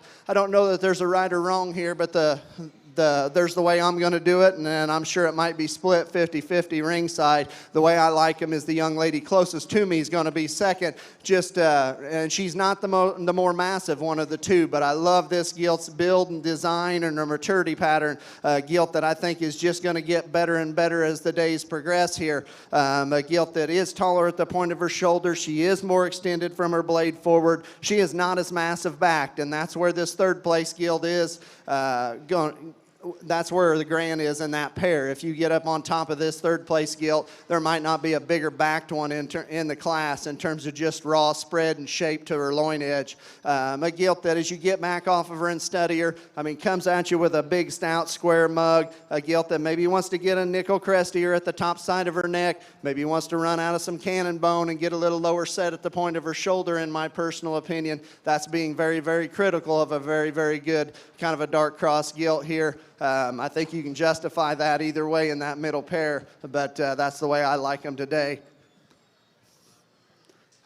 know that there's a right or wrong here, but there's the way I'm going to do it, and then I'm sure it might be split 50-50 ringside. The way I like him is the young lady closest to me is going to be second, and she's not the more massive one of the two, but I love this gilt's build and design and her maturity pattern, gilt that I think is just going to get better and better as the days progress here. A gilt that is taller at the point of her shoulder. She is more extended from her blade forward. She is not as massive backed, and that's where this third place gilt is going. That's where the grand is in that pair. If you get up on top of this third place gilt, there might not be a bigger backed one in the class in terms of just raw spread and shape to her loin edge. A gilt that as you get back off of her and study her, comes at you with a big stout square mug. A gilt that maybe wants to get a nickel crest here at the top side of her neck, maybe wants to run out of some cannon bone and get a little lower set at the point of her shoulder, in my personal opinion. That's being very, very critical of a very, very good kind of a dark cross gilt here. I think you can justify that either way in that middle pair, but that's the way I like them today.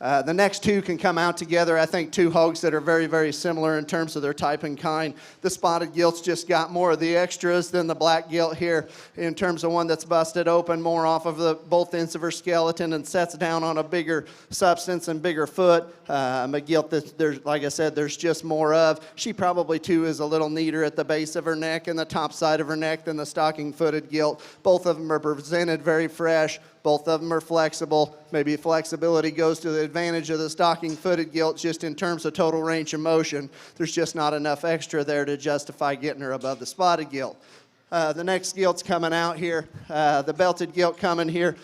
The next two can come out together. I think two hogs that are very, very similar in terms of their type and kind. The spotted gilt's just got more of the extras than the black gilt here in terms of one that's busted open more off of both ends of her skeleton and sets down on a bigger substance and bigger foot. A gilt that, like I said, there's just more of. She probably, too, is a little neater at the base of her neck and the top side of her neck than the stocking-footed gilt. Both of them are presented very fresh. Both of them are flexible. Maybe flexibility goes to the advantage of the stocking-footed gilt just in terms of total range of motion. There's just not enough extra there to justify getting her above the spotted gilt. The next gilt's coming out here. The belted gilt coming here.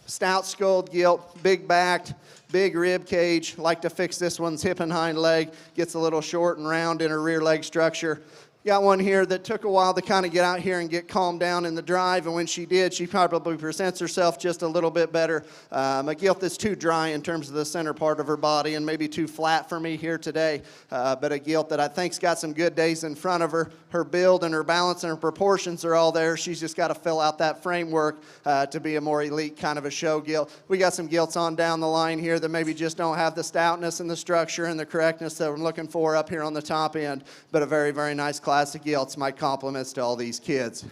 Stout skulled gilt, big backed, big rib cage. Like to fix this one's hip and hind leg. Gets a little short and round in her rear leg structure. Got one here that took a while to kind of get out here and get calmed down in the drive, and when she did, she probably presents herself just a little bit better. A gilt that's too dry in terms of the center part of her body and maybe too flat for me here today, but a gilt that I think's got some good days in front of her. Her build and her balance and her proportions are all there. She's just got to fill out that framework to be a more elite kind of a show gilt. We got some gilts on down the line here that maybe just don't have the stoutness and the structure and the correctness that I'm looking for up here on the top end, but a very, very nice classic gilts. My compliments to all these kids.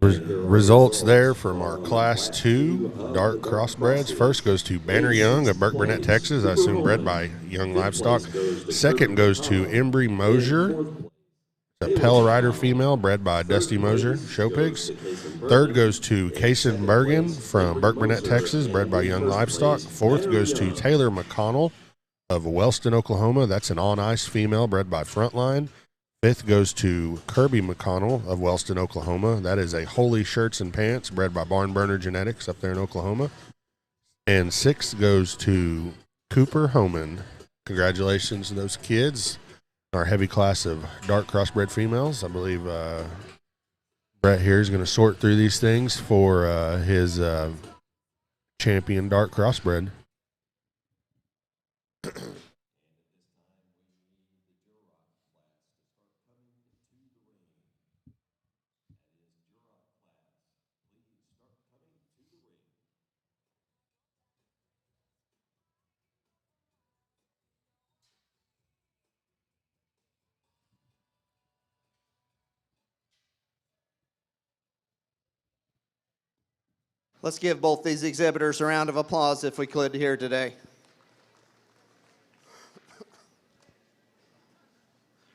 Results there from our Class 2 dark crossbreds. First goes to Banner Young of Burke Burnett, Texas. I assume bred by Young Livestock. Second goes to Embry Mosier, a Pell Rider female bred by Dusty Mosier, Show Pigs. Third goes to Kaysen Bergen from Burke Burnett, Texas, bred by Young Livestock. Fourth goes to Taylor McConnell of Wellston, Oklahoma. That's an on-ice female bred by Frontline. Fifth goes to Kirby McConnell of Wellston, Oklahoma. That is a Holy Shirts and Pants bred by Barn Burner Genetics up there in Oklahoma. And sixth goes to Cooper Homan. Congratulations to those kids. Our heavy class of dark crossbred females. I believe Brett here is going to sort through these things for his champion dark crossbred. Let's give both these exhibitors a round of applause if we could here today.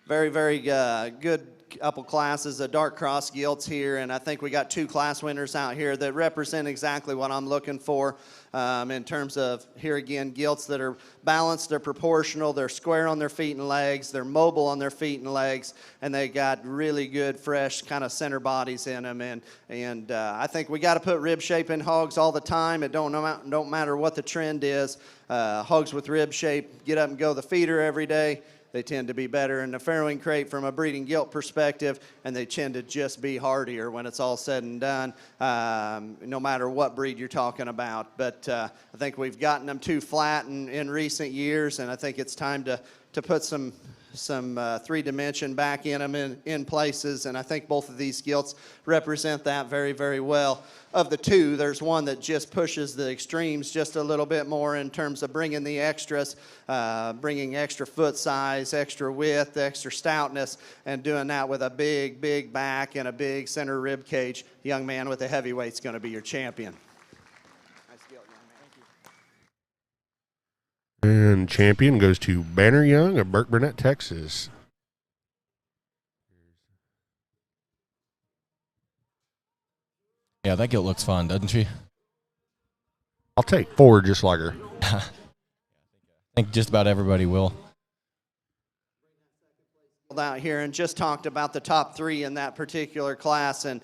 Very, very good couple classes of dark cross gilts here, and I think we got two class winners out here that represent exactly what I'm looking for in terms of, here again, gilts that are balanced, they're proportional, they're square on their feet and legs, they're mobile on their feet and legs, and they got really good, fresh kind of center bodies in them. And I think we got to put rib shape in hogs all the time. It don't matter what the trend is. Hogs with rib shape get up and go the feeder every day. They tend to be better in the farrowing crate from a breeding gilt perspective, and they tend to just be hardier when it's all said and done, no matter what breed you're talking about. But I think we've gotten them too flat in recent years, and I think it's time to put some three-dimension back in them in places, and I think both of these gilts represent that very, very well. Of the two, there's one that just pushes the extremes just a little bit more in terms of bringing the extras, bringing extra foot size, extra width, extra stoutness, and doing that with a big, big back and a big center rib cage. Young man with the heavyweight's going to be your champion. Nice gilt, young man. And champion goes to Banner Young of Burke Burnett, Texas. Yeah, that gilt looks fun, doesn't she? I'll take 4 just like her. I think just about everybody will. Out here and just talked about the top 3 in that particular class, and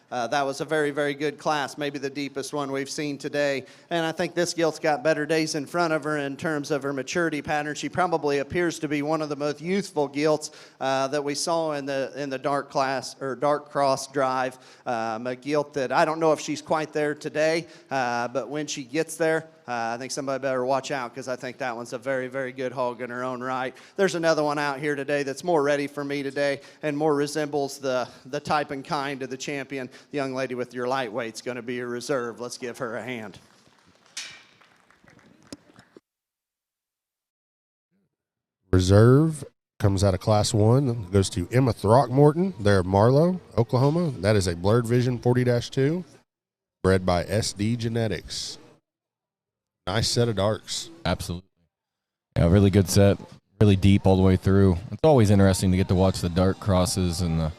that was a very, very good class, maybe the deepest one we've seen today. And I think this gilt's got better days in front of her in terms of her maturity pattern. She probably appears to be one of the most youthful gilts that we saw in the dark class or dark cross drive. A gilt that I don't know if she's quite there today, but when she gets there, I think somebody better watch out, because I think that one's a very, very good hog in her own right. There's another one out here today that's more ready for me today and more resembles the type and kind of the champion. The young lady with your lightweight's going to be your reserve. Let's give her a hand. Reserve comes out of Class 1, goes to Emma Throckmorton. They're of Marlow, Oklahoma. That is a Blurred Vision 40-2, bred by SD Genetics. Nice set of darks. Absolutely. Yeah, really good set. really deep all the way through. It's always interesting to get to watch the dark crosses and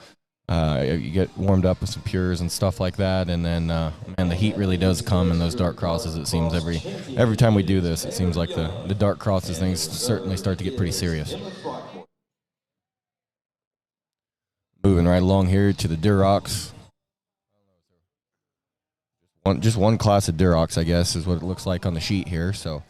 you get warmed up with some pures and stuff like that, and then man, the heat really does come in those dark crosses. It seems every time we do this, it seems like the dark crosses things certainly start to get pretty serious. Moving right along here to the Durocs. Just one class of Durocs, I guess, is what it looks like on the sheet here. So.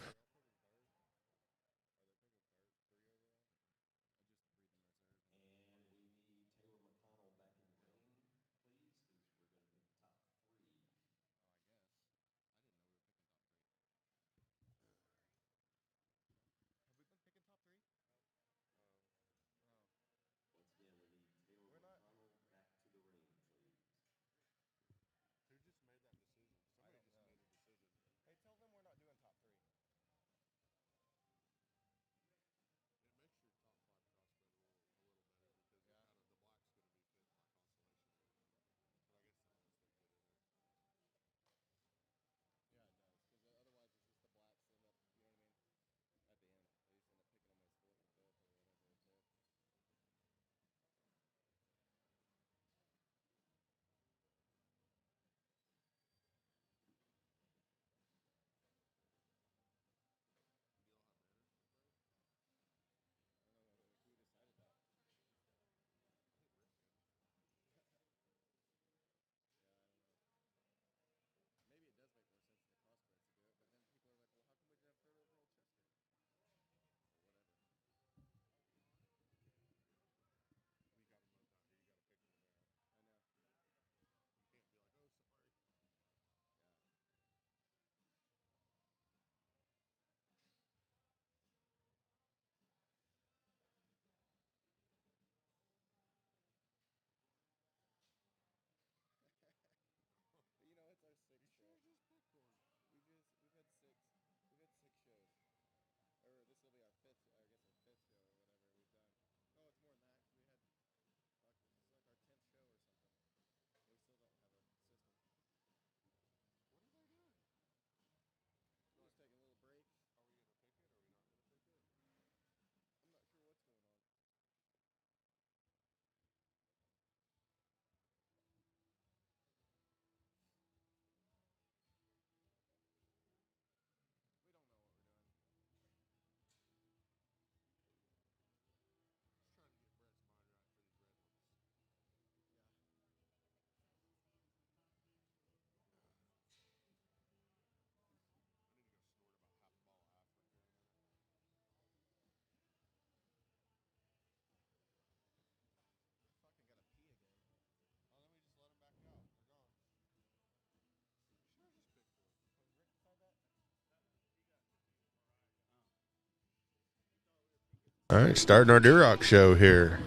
All right, starting our Duroc show here.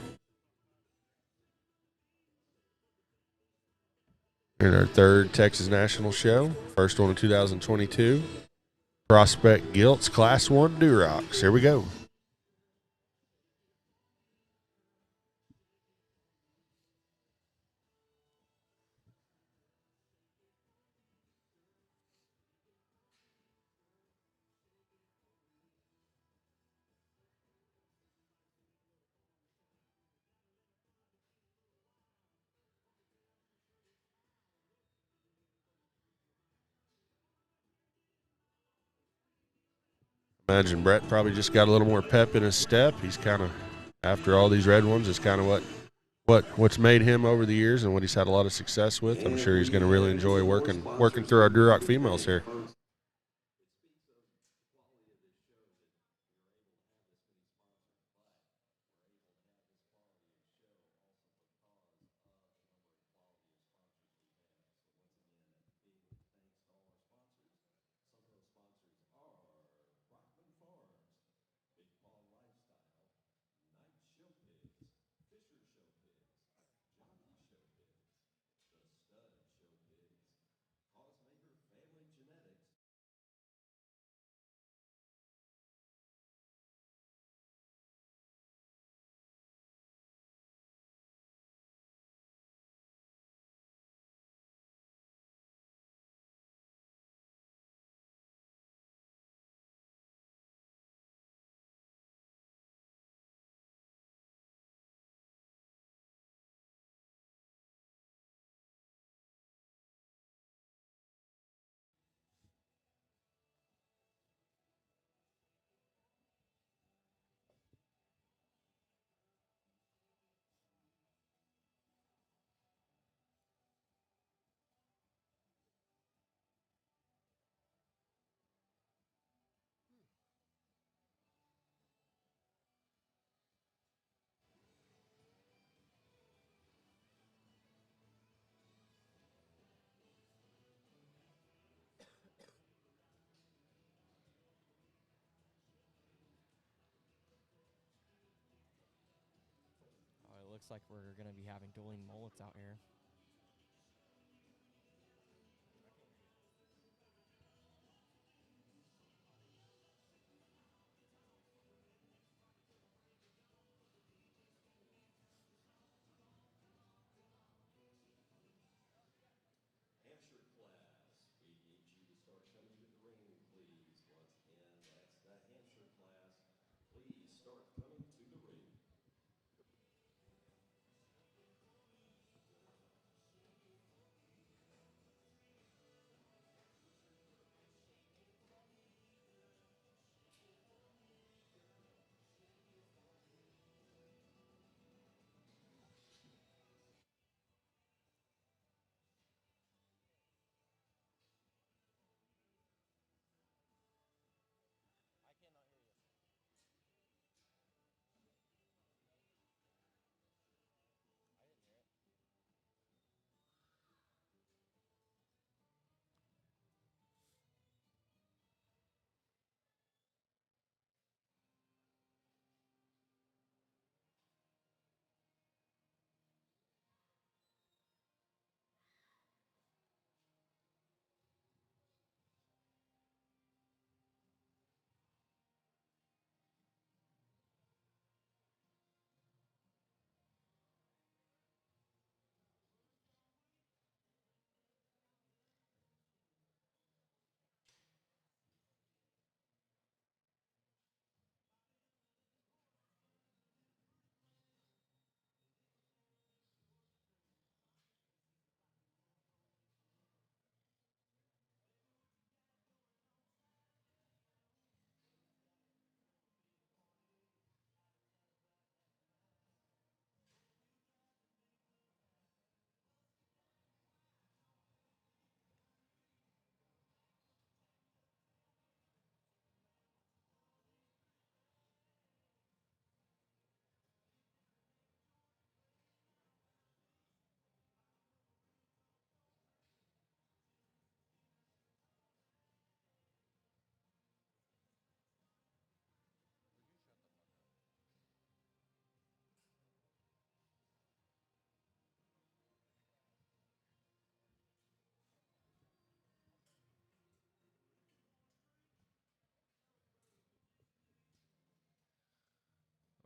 In our third Texas National show, first one of 2022. Prospect Gilts Class 1 Durocs. Here we go. Imagine Brett probably just got a little more pep in his step. He's kind of, after all these red ones, is kind of what's made him over the years and what he's had a lot of success with. I'm sure he's going to really enjoy working through our Duroc females here. looks like we're going to be having dueling mullets out here. Hampshire class, we need you to start coming to the ring, please. Once again, that's the Hampshire class. Please start coming to the ring.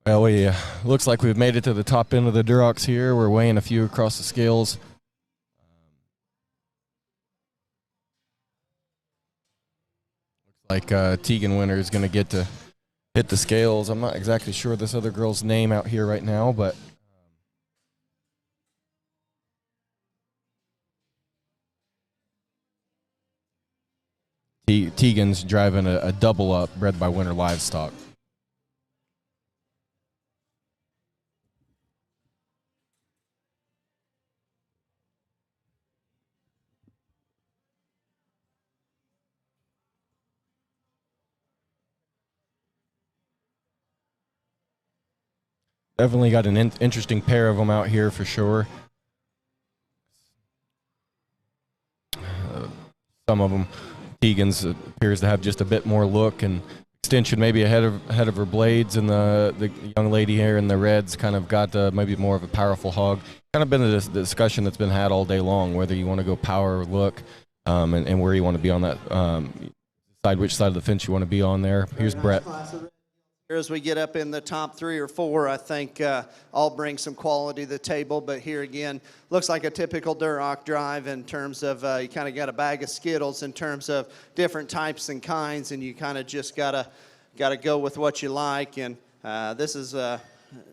Well, we looks like we've made it to the top end of the Durocs here. We're weighing a few across the scales. Looks like Tegan Winter is going to get to hit the scales. I'm not exactly sure this other girl's name out here right now, but Tegan's driving a double up bred by Winter Livestock. Definitely got an interesting pair of them out here for sure. Some of them, Tegan's appears to have just a bit more look and extension maybe ahead of her blades, and the young lady here in the reds kind of got maybe more of a powerful hog. Kind of been a discussion that's been had all day long, whether you want to go power or look, and where you want to be on that which side of the fence you want to be on there. Here's Brett. As we get up in the top 3 or 4, I think all bring some quality to the table. But here again, looks like a typical Duroc drive in terms of you kind of got a bag of Skittles in terms of different types and kinds, and you kind of just gotta go with what you like. And this is,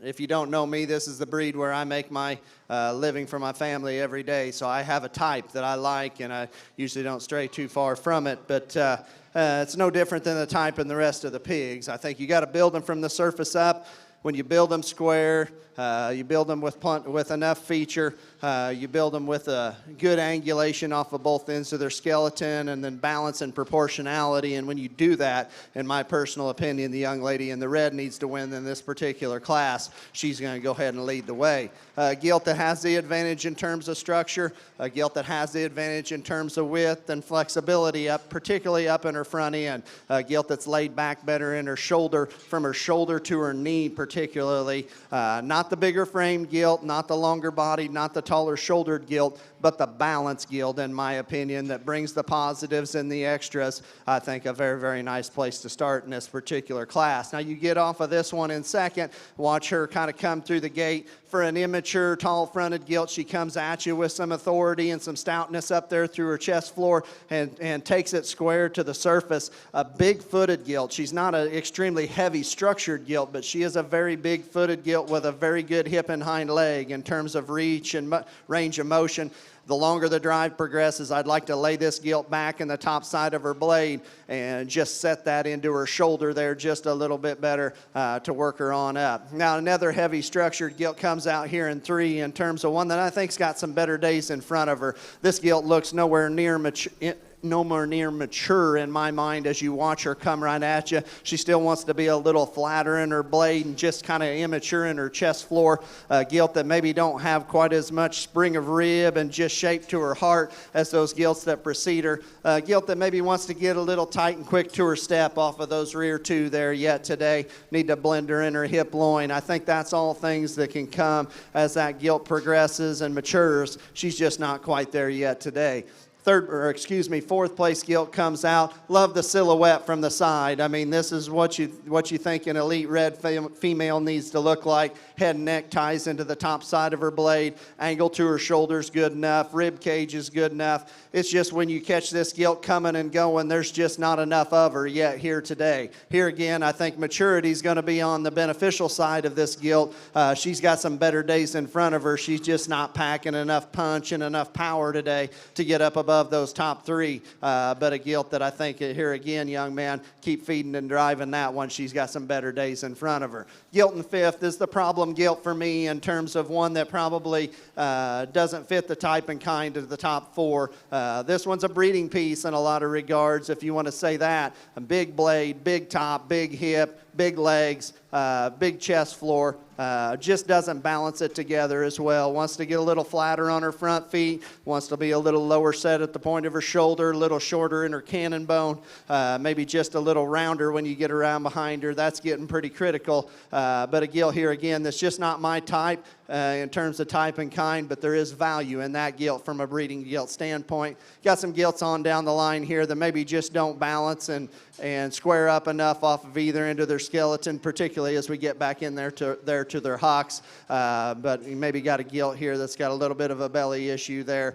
if you don't know me, this is the breed where I make my living for my family every day. So I have a type that I like, and I usually don't stray too far from it. But it's no different than the type in the rest of the pigs. I think you got to build them from the surface up. When you build them square, you build them with enough feature You build them with a good angulation off of both ends of their skeleton, and then balance and proportionality. And when you do that, in my personal opinion, the young lady in the red needs to win in this particular class. She's going to go ahead and lead the way. Gilt that has the advantage in terms of structure, a gilt that has the advantage in terms of width and flexibility, particularly up in her front end. A gilt that's laid back better in her shoulder, from her shoulder to her knee particularly. Not the bigger frame gilt, not the longer bodied, not the taller shouldered gilt, but the balance gilt, in my opinion, that brings the positives and the extras. I think a very, very nice place to start in this particular class. Now you get off of this one in second, watch her kind of come through the gate. For an immature, tall-fronted gilt, she comes at you with some authority and some stoutness up there through her chest floor and takes it square to the surface. A big-footed gilt. She's not an extremely heavy structured gilt, but she is a very big-footed gilt with a very good hip and hind leg in terms of reach and range of motion. The longer the drive progresses, I'd like to lay this gilt back in the top side of her blade and just set that into her shoulder there just a little bit better to work her on up. Now, another heavy structured gilt comes out here in 3 in terms of one that I think's got some better days in front of her. This gilt looks nowhere near mature in my mind as you watch her come right at you. She still wants to be a little flatter in her blade and just kind of immature in her chest floor. Gilt that maybe don't have quite as much spring of rib and just shape to her heart as those gilts that precede her. Gilt that maybe wants to get a little tight and quick to her step off of those rear 2 there yet today. Need to blend her in her hip loin. I think that's all things that can come as that gilt progresses and matures. She's just not quite there yet today. Fourth place gilt comes out. Love the silhouette from the side. I mean, this is what you think an elite red female needs to look like. Head and neck ties into the top side of her blade. Angle to her shoulders good enough. Rib cage is good enough. It's just when you catch this gilt coming and going, there's just not enough of her yet here today. Here again, I think maturity is going to be on the beneficial side of this gilt. She's got some better days in front of her. She's just not packing enough punch and enough power today to get up above those top 3, but a gilt that I think here again, young man, keep feeding and driving that one. She's got some better days in front of her. Gilt in 5th is the problem gilt for me in terms of one that probably doesn't fit the type and kind of the top 4. This one's a breeding piece in a lot of regards, if you want to say that. A big blade, big top, big hip, big legs, big chest floor. Just doesn't balance it together as well. Wants to get a little flatter on her front feet. Wants to be a little lower set at the point of her shoulder, a little shorter in her cannon bone. Maybe just a little rounder when you get around behind her. That's getting pretty critical. But a gilt here again, that's just not my type in terms of type and kind, but there is value in that gilt from a breeding gilt standpoint. Got some gilts on down the line here that maybe just don't balance and square up enough off of either end of their skeleton, particularly as we get back in there to their hocks. But you maybe got a gilt here that's got a little bit of a belly issue there.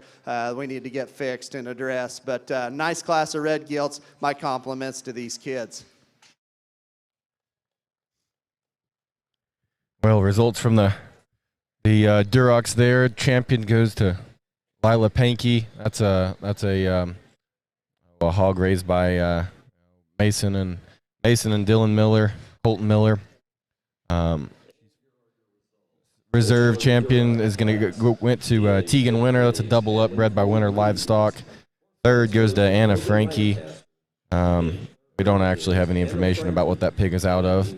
We need to get fixed and addressed. But nice class of red gilts. My compliments to these kids. Well, results from the Durocs there. Champion goes to Lila Pankey. That's a hog raised by Mason and Dylan Miller, Colton Miller. Reserve champion is going to went to Tegan Winter. That's a double up, bred by Winter Livestock. Third goes to Anna Frankie. We don't actually have any information about what that pig is out of.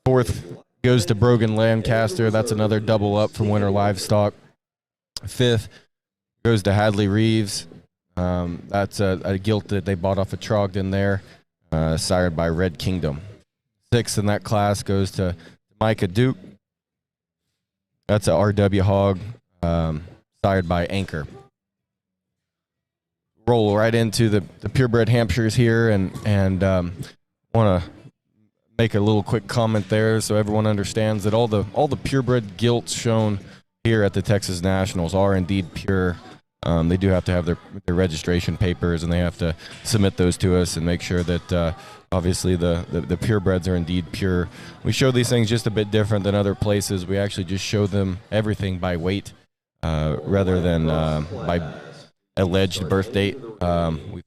Fourth goes to Brogan Lancaster. That's another double up from Winter Livestock. Fifth goes to Hadley Reeves. That's a gilt that they bought off of Trogdon there, sired by Red Kingdom. Sixth in that class goes to Micah Duke. That's a RW hog, sired by Anchor. Roll right into the purebred Hampshires here, and want to make a little quick comment there so everyone understands that all the purebred gilts shown here at the Texas Nationals are indeed pure. They do have to have their registration papers, and they have to submit those to us and make sure that obviously the purebreds are indeed pure. We show these things just a bit different than other places. We actually just show them everything by weight rather than by alleged birth date. We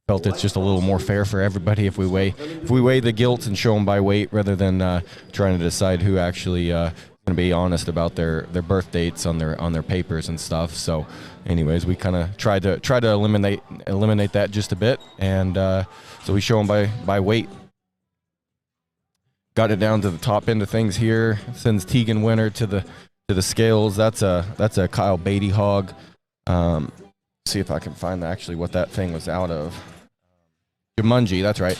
felt it's just a little more fair for everybody if we weigh the gilts and show them by weight rather than trying to decide who actually going going to be honest about their birth dates on their papers and stuff. So, anyways, we kind of try to eliminate that just a bit, and so we show them by weight. Got it down to the top end of things here. Sends Tegan Winter to the scales. That's a Kyle Beatty hog. See if I can find actually what that thing was out of. Jumanji, that's right.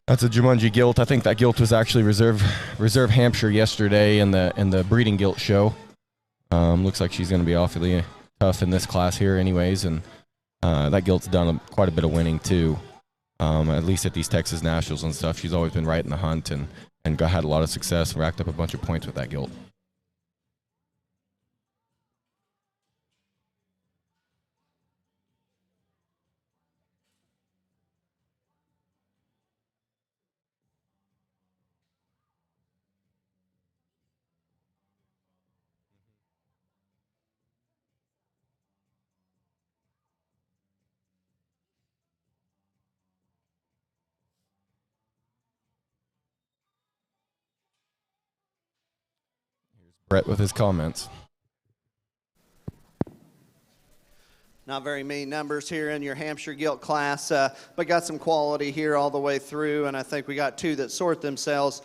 That's a Jumanji gilt. I think that gilt was actually reserve Hampshire yesterday in the breeding gilt show. Looks like she's going to be awfully tough in this class here, anyways. And that gilt's done quite a bit of winning too. At least at these Texas Nationals and stuff. She's always been right in the hunt and had a lot of success. Racked up a bunch of points with that gilt. Brett with his comments. Not very many numbers here in your Hampshire gilt class, but got some quality here all the way through, and I think we got two that sort themselves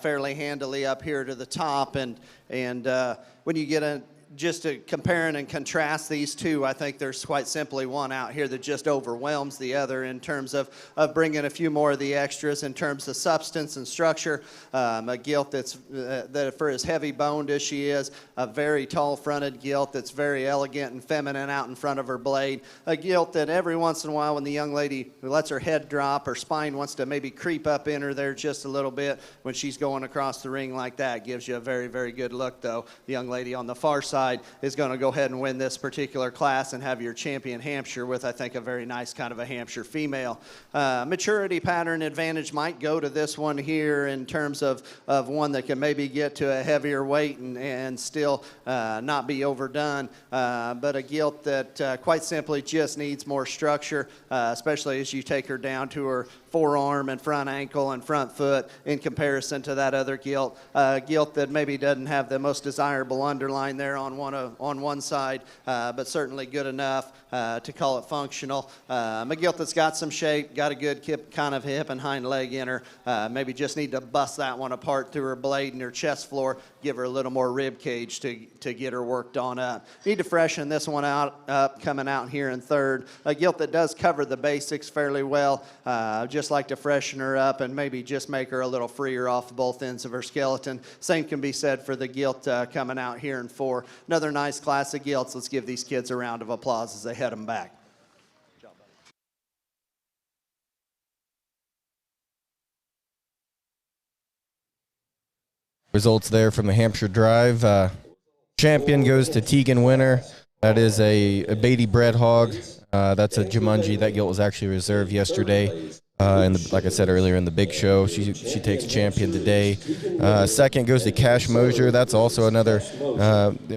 fairly handily up here to the top. And when you get just to comparing and contrast these two, I think there's quite simply one out here that just overwhelms the other in terms of bringing a few more of the extras in terms of substance and structure. A gilt that's that for as heavy boned as she is, a very tall fronted gilt that's very elegant and feminine out in front of her blade. A gilt that every once in a while when the young lady lets her head drop, her spine wants to maybe creep up in her there just a little bit when she's going across the ring like that. Gives you a very, very good look though. The young lady on the far side is going to go ahead and win this particular class and have your champion Hampshire with, I think, a very nice kind of a Hampshire female. Maturity pattern advantage might go to this one here in terms of one that can maybe get to a heavier weight and still not be overdone, but a gilt that quite simply just needs more structure, especially as you take her down to her forearm and front ankle and front foot in comparison to that other gilt. Gilt that maybe doesn't have the most desirable underline there on one side, but certainly good enough to call it functional. A gilt that's got some shape, got a good kind of hip and hind leg in her. Maybe just need to bust that one apart through her blade and her chest floor, give her a little more rib cage to get her worked on up. Need to freshen this one up coming out here in third. A gilt that does cover the basics fairly well. Just like to freshen her up and maybe just make her a little freer off both ends of her skeleton. Same can be said for the gilt coming out here in four. Another nice class of gilts. Let's give these kids a round of applause as they head them back. Results there from the Hampshire Drive. Champion goes to Tegan Winter. That is a Beatty bred hog. That's a Jumanji. That gilt was actually reserved yesterday. Like I said earlier in the big show, she takes champion today. Second goes to Cash Mosier. That's also another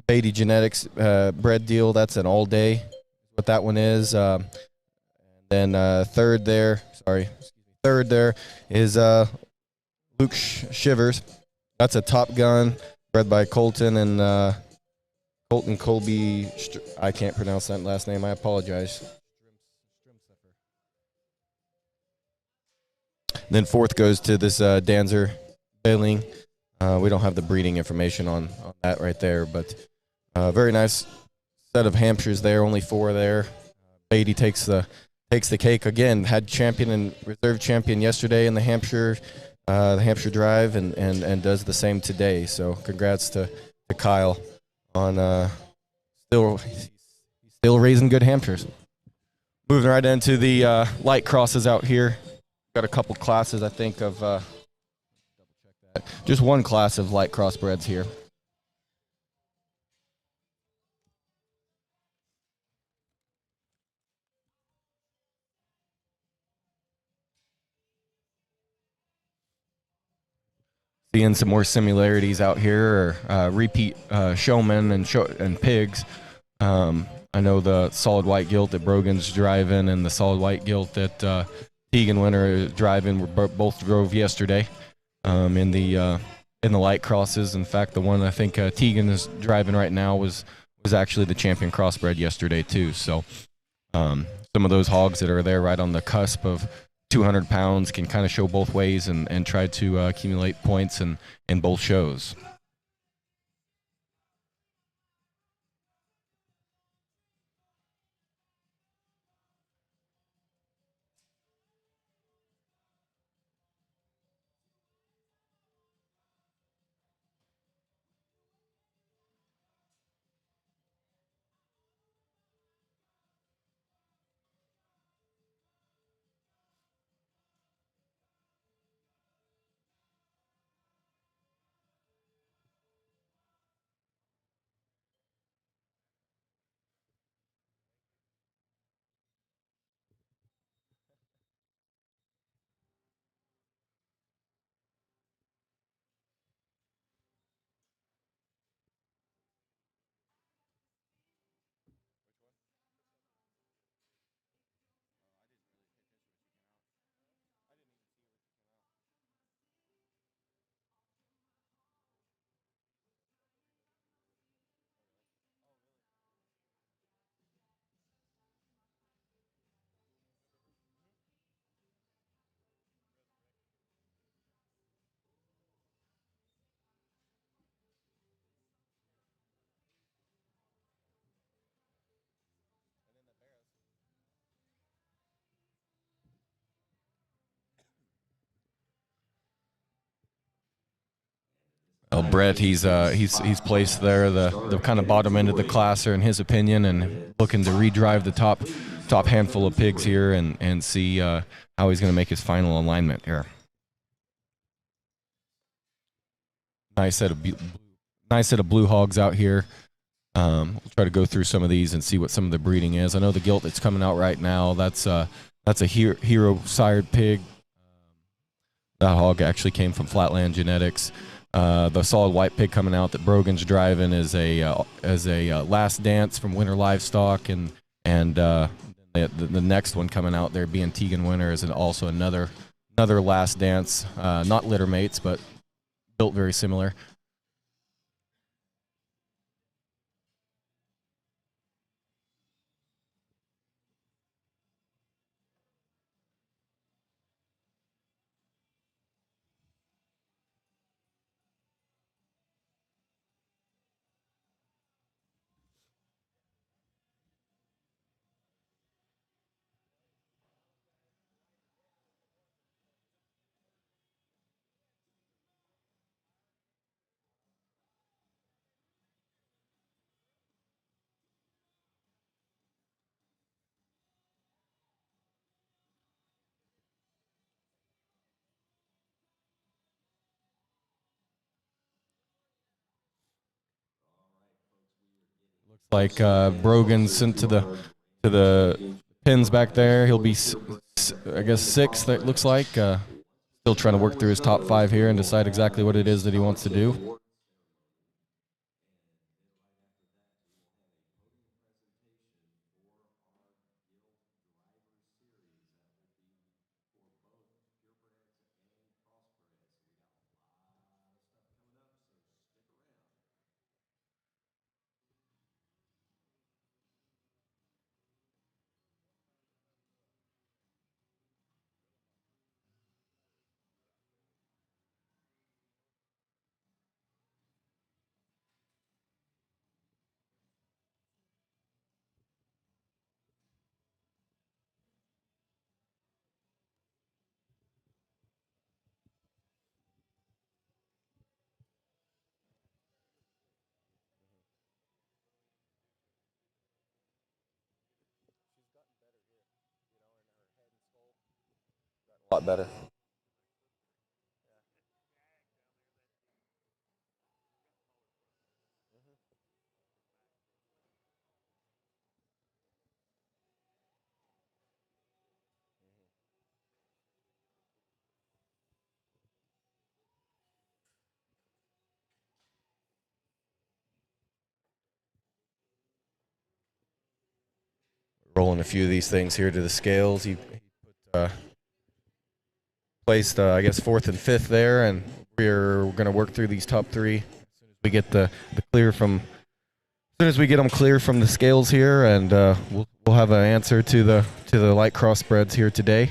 Beatty Genetics bred deal. That's an all day. What that one is. Then third there is Luke Shivers. That's a Top Gun bred by Colton and Colton Colby. I can't pronounce that last name. I apologize. Then fourth goes to this Danzer Bailing. We don't have the breeding information on that right there, but very nice set of Hampshires there. Only four there. Beatty takes the cake again. Had champion and reserve champion yesterday in the Hampshire Drive, and does the same today. So congrats to Kyle on still raising good Hampshires. Moving right into the light crosses out here. Got a couple classes, I think, of just one class of light crossbreds here. Seeing some more similarities out here, or repeat showmen and pigs. I know the solid white gilt that Brogan's driving and the solid white gilt that Tegan Winter driving both drove yesterday in the in the light crosses. In fact, the one I think Tegan is driving right now was actually the champion crossbred yesterday too. So some of those hogs that are there right on the cusp of 200 pounds can kind of show both ways and try to accumulate points in both shows. Well, Brett, he's placed there the kind of bottom end of the classer in his opinion, and looking to redrive the top handful of pigs here and see how he's going to make his final alignment here. Nice set of blue hogs out here. We'll try to go through some of these and see what some of the breeding is. I know the gilt that's coming out right now, that's a hero sired pig. That hog actually came from Flatland Genetics. The solid white pig coming out that Brogan's driving is a last dance from Winter Livestock, and the next one coming out there being Tegan Winter is also another last dance, not litter mates, but built very similar. Like Brogan sent to the pins back there. He'll be, I guess, sixth. It looks like. Still trying to work through his top 5 here and decide exactly what it is that he wants to do. A lot better. Rolling a few of these things here to the scales. He placed, I guess, 4th and 5th there, and we're going to work through these top three. As soon as we get the clear from, as soon as we get them clear from the scales here, and we'll have an answer to the light crossbreds here today.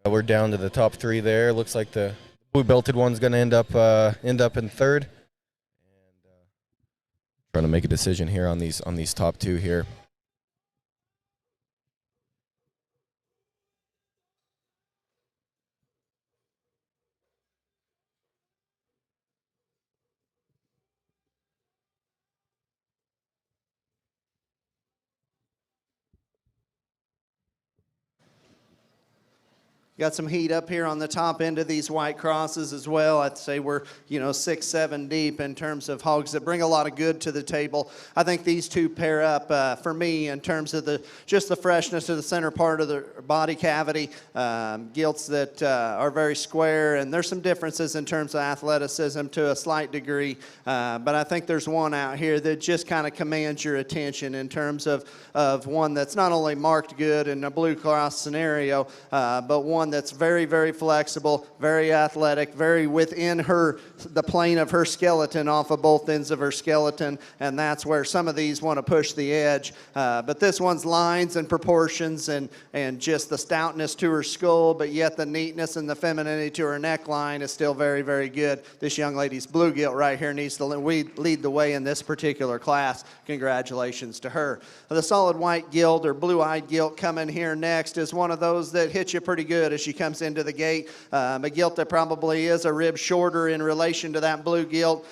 We're down to the top three there. Looks like the blue belted one's going to end up in third. And trying to make a decision here on these top two here. Got some heat up here on the top end of these white crosses as well. I'd say we're, 6, 7 deep in terms of hogs that bring a lot of good to the table. I think these two pair up for me in terms of just the freshness of the center part of the body cavity. Gilts that are very square, and there's some differences in terms of athleticism to a slight degree. But I think there's one out here that just kind of commands your attention in terms of one that's not only marked good in a blue cross scenario, but one that's very, very flexible, very athletic, very within the plane of her skeleton, off of both ends of her skeleton, and that's where some of these want to push the edge. But this one's lines and proportions and just the stoutness to her skull, but yet the neatness and the femininity to her neckline is still very, very good. This young lady's blue gilt right here needs to lead the way in this particular class. Congratulations to her. The solid white gilt or blue-eyed gilt coming here next is one of those that hits you pretty good as she comes into the gate. A gilt that probably is a rib shorter in relation to that blue gilt,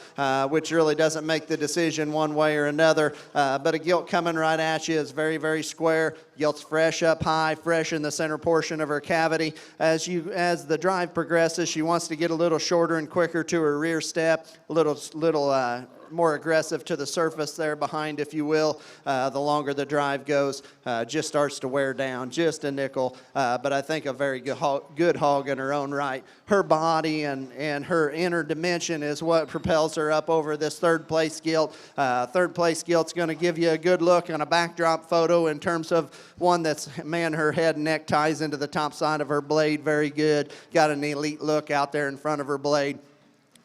which really doesn't make the decision one way or another. But a gilt coming right at you is very, very square. Gilt's fresh up high, fresh in the center portion of her cavity. As the drive progresses, she wants to get a little shorter and quicker to her rear step, a little more aggressive to the surface there behind, if you will. The longer the drive goes, just starts to wear down, just a nickel. But I think a very good hog in her own right. Her body and her inner dimension is what propels her up over this third place gilt. Third place gilt's going to give you a good look on a backdrop photo in terms of one that's, her head and neck ties into the top side of her blade very good. Got an elite look out there in front of her blade.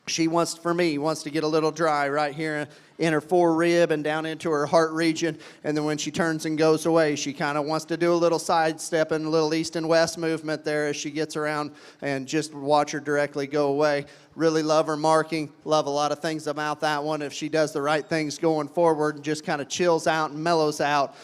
She wants to get a little dry right here in her forerib and down into her heart region. And then when she turns and goes away, she kind of wants to do a little sidestep and a little east and west movement there as she gets around, and just watch her directly go away. Really love her marking. Love a lot of things about that one. If she does the right things going forward and just kind of chills out and mellows out,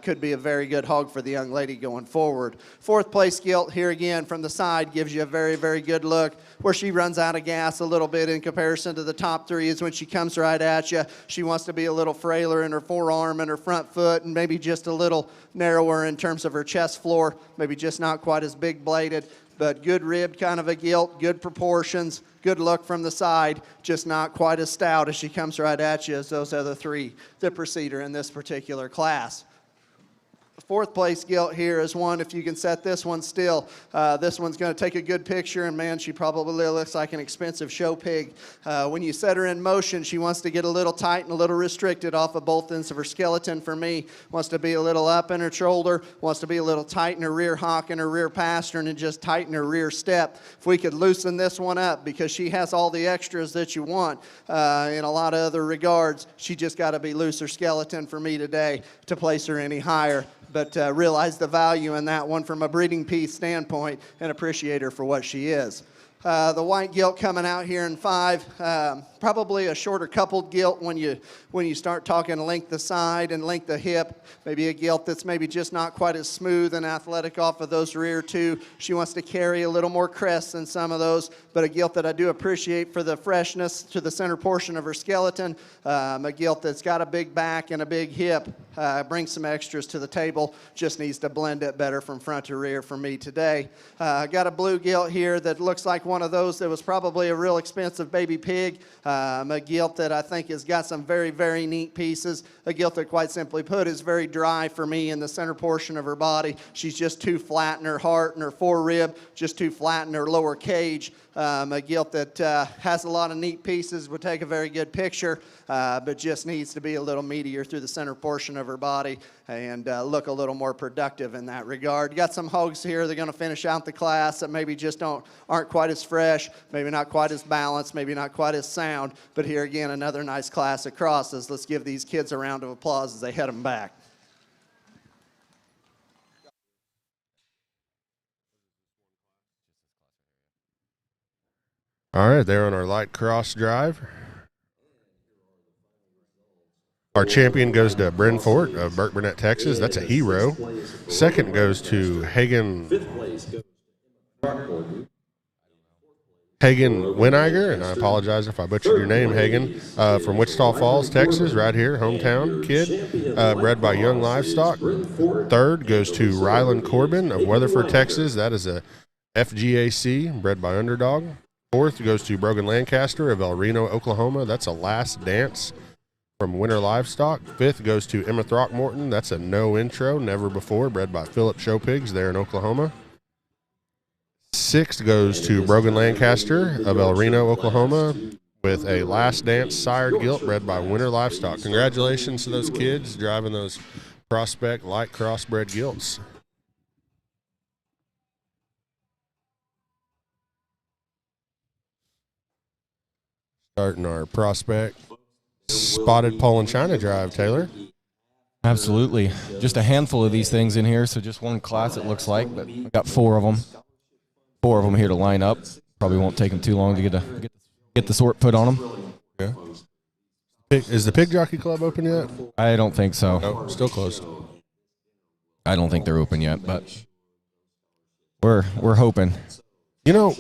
could be a very good hog for the young lady going forward. Fourth place gilt here again from the side gives you a very, very good look. Where she runs out of gas a little bit in comparison to the top three is when she comes right at you. She wants to be a little frailer in her forearm and her front foot, and maybe just a little narrower in terms of her chest floor, maybe just not quite as big bladed, but good ribbed kind of a gilt, good proportions, good look from the side, just not quite as stout as she comes right at you as those other three that precede her in this particular class. Fourth place gilt here is one, if you can set this one still, this one's going to take a good picture, and man, she probably looks like an expensive show pig. When you set her in motion, she wants to get a little tight and a little restricted off of both ends of her skeleton for me. Wants to be a little up in her shoulder, wants to be a little tight in her rear hock and her rear pastern, and just tighten her rear step. If we could loosen this one up, because she has all the extras that you want in a lot of other regards, she just got to be looser skeleton for me today to place her any higher. But realize the value in that one from a breeding piece standpoint and appreciate her for what she is. The white gilt coming out here in 5. probably a shorter coupled gilt when you start talking length of side and length of hip. Maybe a gilt that's maybe just not quite as smooth and athletic off of those rear two. She wants to carry a little more crest than some of those, but a gilt that I do appreciate for the freshness to the center portion of her skeleton. A gilt that's got a big back and a big hip. Brings some extras to the table. Just needs to blend it better from front to rear for me today. Got a blue gilt here that looks like one of those that was probably a real expensive baby pig. A gilt that I think has got some very, very neat pieces. A gilt that, quite simply put, is very dry for me in the center portion of her body. She's just too flat in her heart and her forerib, just too flat in her lower cage. A gilt that has a lot of neat pieces, would take a very good picture, but just needs to be a little meatier through the center portion of her body and look a little more productive in that regard. Got some hogs here that are going to finish out the class that maybe just aren't quite as fresh, maybe not quite as balanced, maybe not quite as sound, but here again, another nice class of crosses. Let's give these kids a round of applause as they head them back. All right, they're on our light cross drive. Our champion goes to Bryn Fort of Burke Burnett, Texas. That's a hero. Second goes to Hagen Winiger, and I apologize if I butchered your name, Hagen, from Wichita Falls, Texas, right here, hometown kid, bred by Young Livestock. Third goes to Rylan Corbin of Weatherford, Texas. That is a FGAC, bred by Underdog. Fourth goes to Brogan Lancaster of El Reno, Oklahoma. That's a Last Dance from Winter Livestock. Fifth goes to Emma Throckmorton. That's a no intro, never before, bred by Philip Show Pigs there in Oklahoma. Sixth goes to Brogan Lancaster of El Reno, Oklahoma, with a Last Dance sired gilt bred by Winter Livestock. Congratulations to those kids driving those Prospect light crossbred gilts. Starting our Prospect spotted pole and china drive, Taylor. Absolutely. Just a handful of these things in here, so just one class it looks like, but I got four of them. Four of them here to line up. Probably won't take them too long to get the sort put on them. Yeah. Is the Pig Jockey Club open yet? I don't think so. No, still closed. I don't think they're open yet, but we're hoping. You know,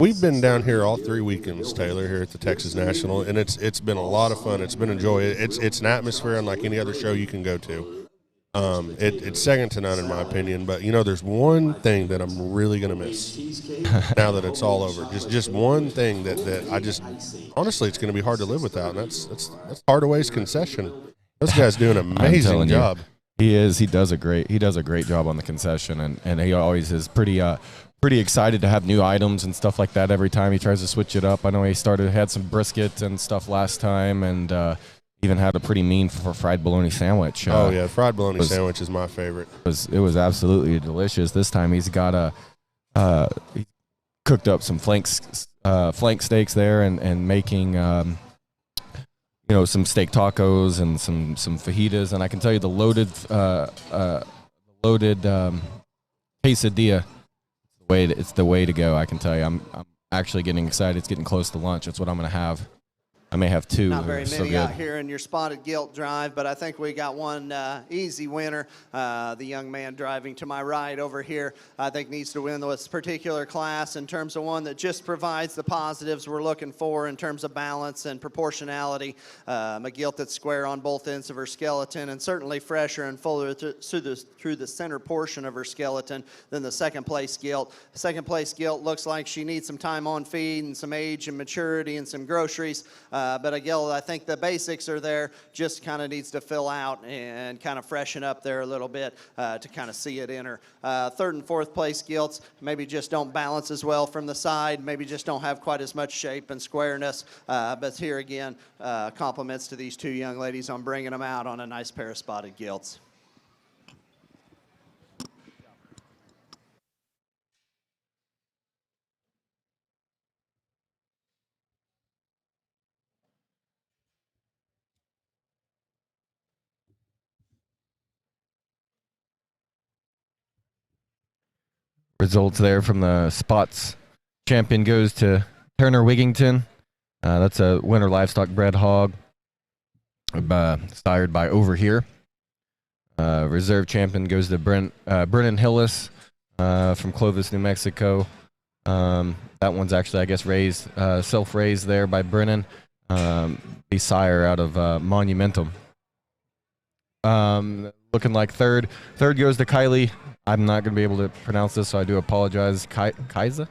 we've been down here all 3 weekends, Taylor, here at the Texas National, and it's been a lot of fun. It's been a joy. It's an atmosphere unlike any other show you can go to. It's second to none in my opinion. But you know, there's one thing that I'm really gonna miss now that it's all over. Just one thing that I just honestly, it's gonna be hard to live without, and that's Hardaway's concession. Those guys do an amazing job. He is. He does a great job on the concession, and he always is pretty excited to have new items and stuff like that every time he tries to switch it up. I know he had some brisket and stuff last time, and even had a pretty mean for fried bologna sandwich. Oh yeah, fried bologna sandwich is my favorite. It was absolutely delicious. This time he's got he cooked up some flank steaks there and making some steak tacos and some fajitas, and I can tell you the loaded quesadilla, it's the way to go. I can tell you, I'm actually getting excited. It's getting close to lunch. That's what I'm going to have. I may have two. Not very so many good. out here in your spotted gilt drive, but I think we got one easy winner. The young man driving to my right over here, I think needs to win this particular class in terms of one that just provides the positives we're looking for in terms of balance and proportionality. A gilt that's square on both ends of her skeleton and certainly fresher and fuller through the center portion of her skeleton than the second place gilt. The second place gilt looks like she needs some time on feed and some age and maturity and some groceries. But again, I think the basics are there, just kind of needs to fill out and kind of freshen up there a little bit to kind of see it enter. Third and fourth place gilts maybe just don't balance as well from the side, maybe just don't have quite as much shape and squareness. But here again, compliments to these two young ladies on bringing them out on a nice pair of spotted gilts. Results there from the spots. Champion goes to Turner Wigington That's a winter livestock bred hog, sired by Over Here. Reserve champion goes to Brennan Hillis from Clovis, New Mexico. That one's actually, I guess, raised, self-raised there by Brennan. The sire out of Monumentum. Looking like third. Third goes to Kylie. I'm not going to be able to pronounce this, so I do apologize. Kaiza?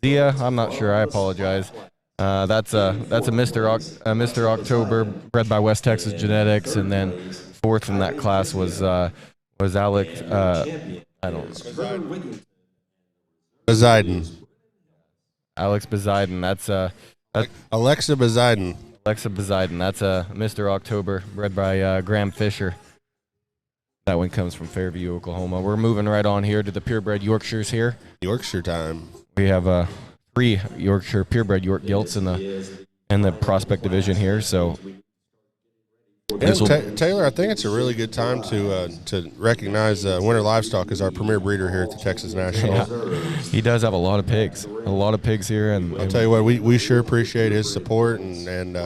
Zia? I'm not sure. I apologize. That's a Mr. October, bred by West Texas Genetics, and then fourth in that class was Alec. I don't know. Beziden. Alex Beziden. That's Alexa Beziden. Alexa Beziden. That's a Mr. October, bred by Graham Fisher. That one comes from Fairview, Oklahoma. We're moving right on here to the purebred Yorkshires here. Yorkshire time. We have 3 Yorkshire purebred York gilts in the prospect division here. So, Taylor, I think it's a really good time to recognize Winter Livestock as our premier breeder here at the Texas National. Yeah. He does have a lot of pigs here, and I'll tell you what, we sure appreciate his support and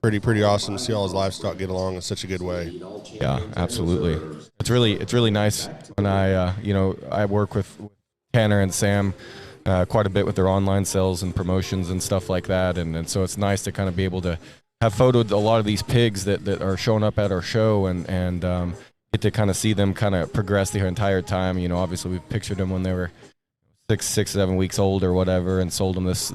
pretty awesome to see all his livestock get along in such a good way. Yeah, absolutely. It's really nice when I work with Tanner and Sam quite a bit with their online sales and promotions and stuff like that, and so it's nice to kind of be able to have photoed a lot of these pigs that are showing up at our show and get to kind of see them kind of progress their entire time. You know, obviously we've pictured them when they were 7 weeks old or whatever, and sold them this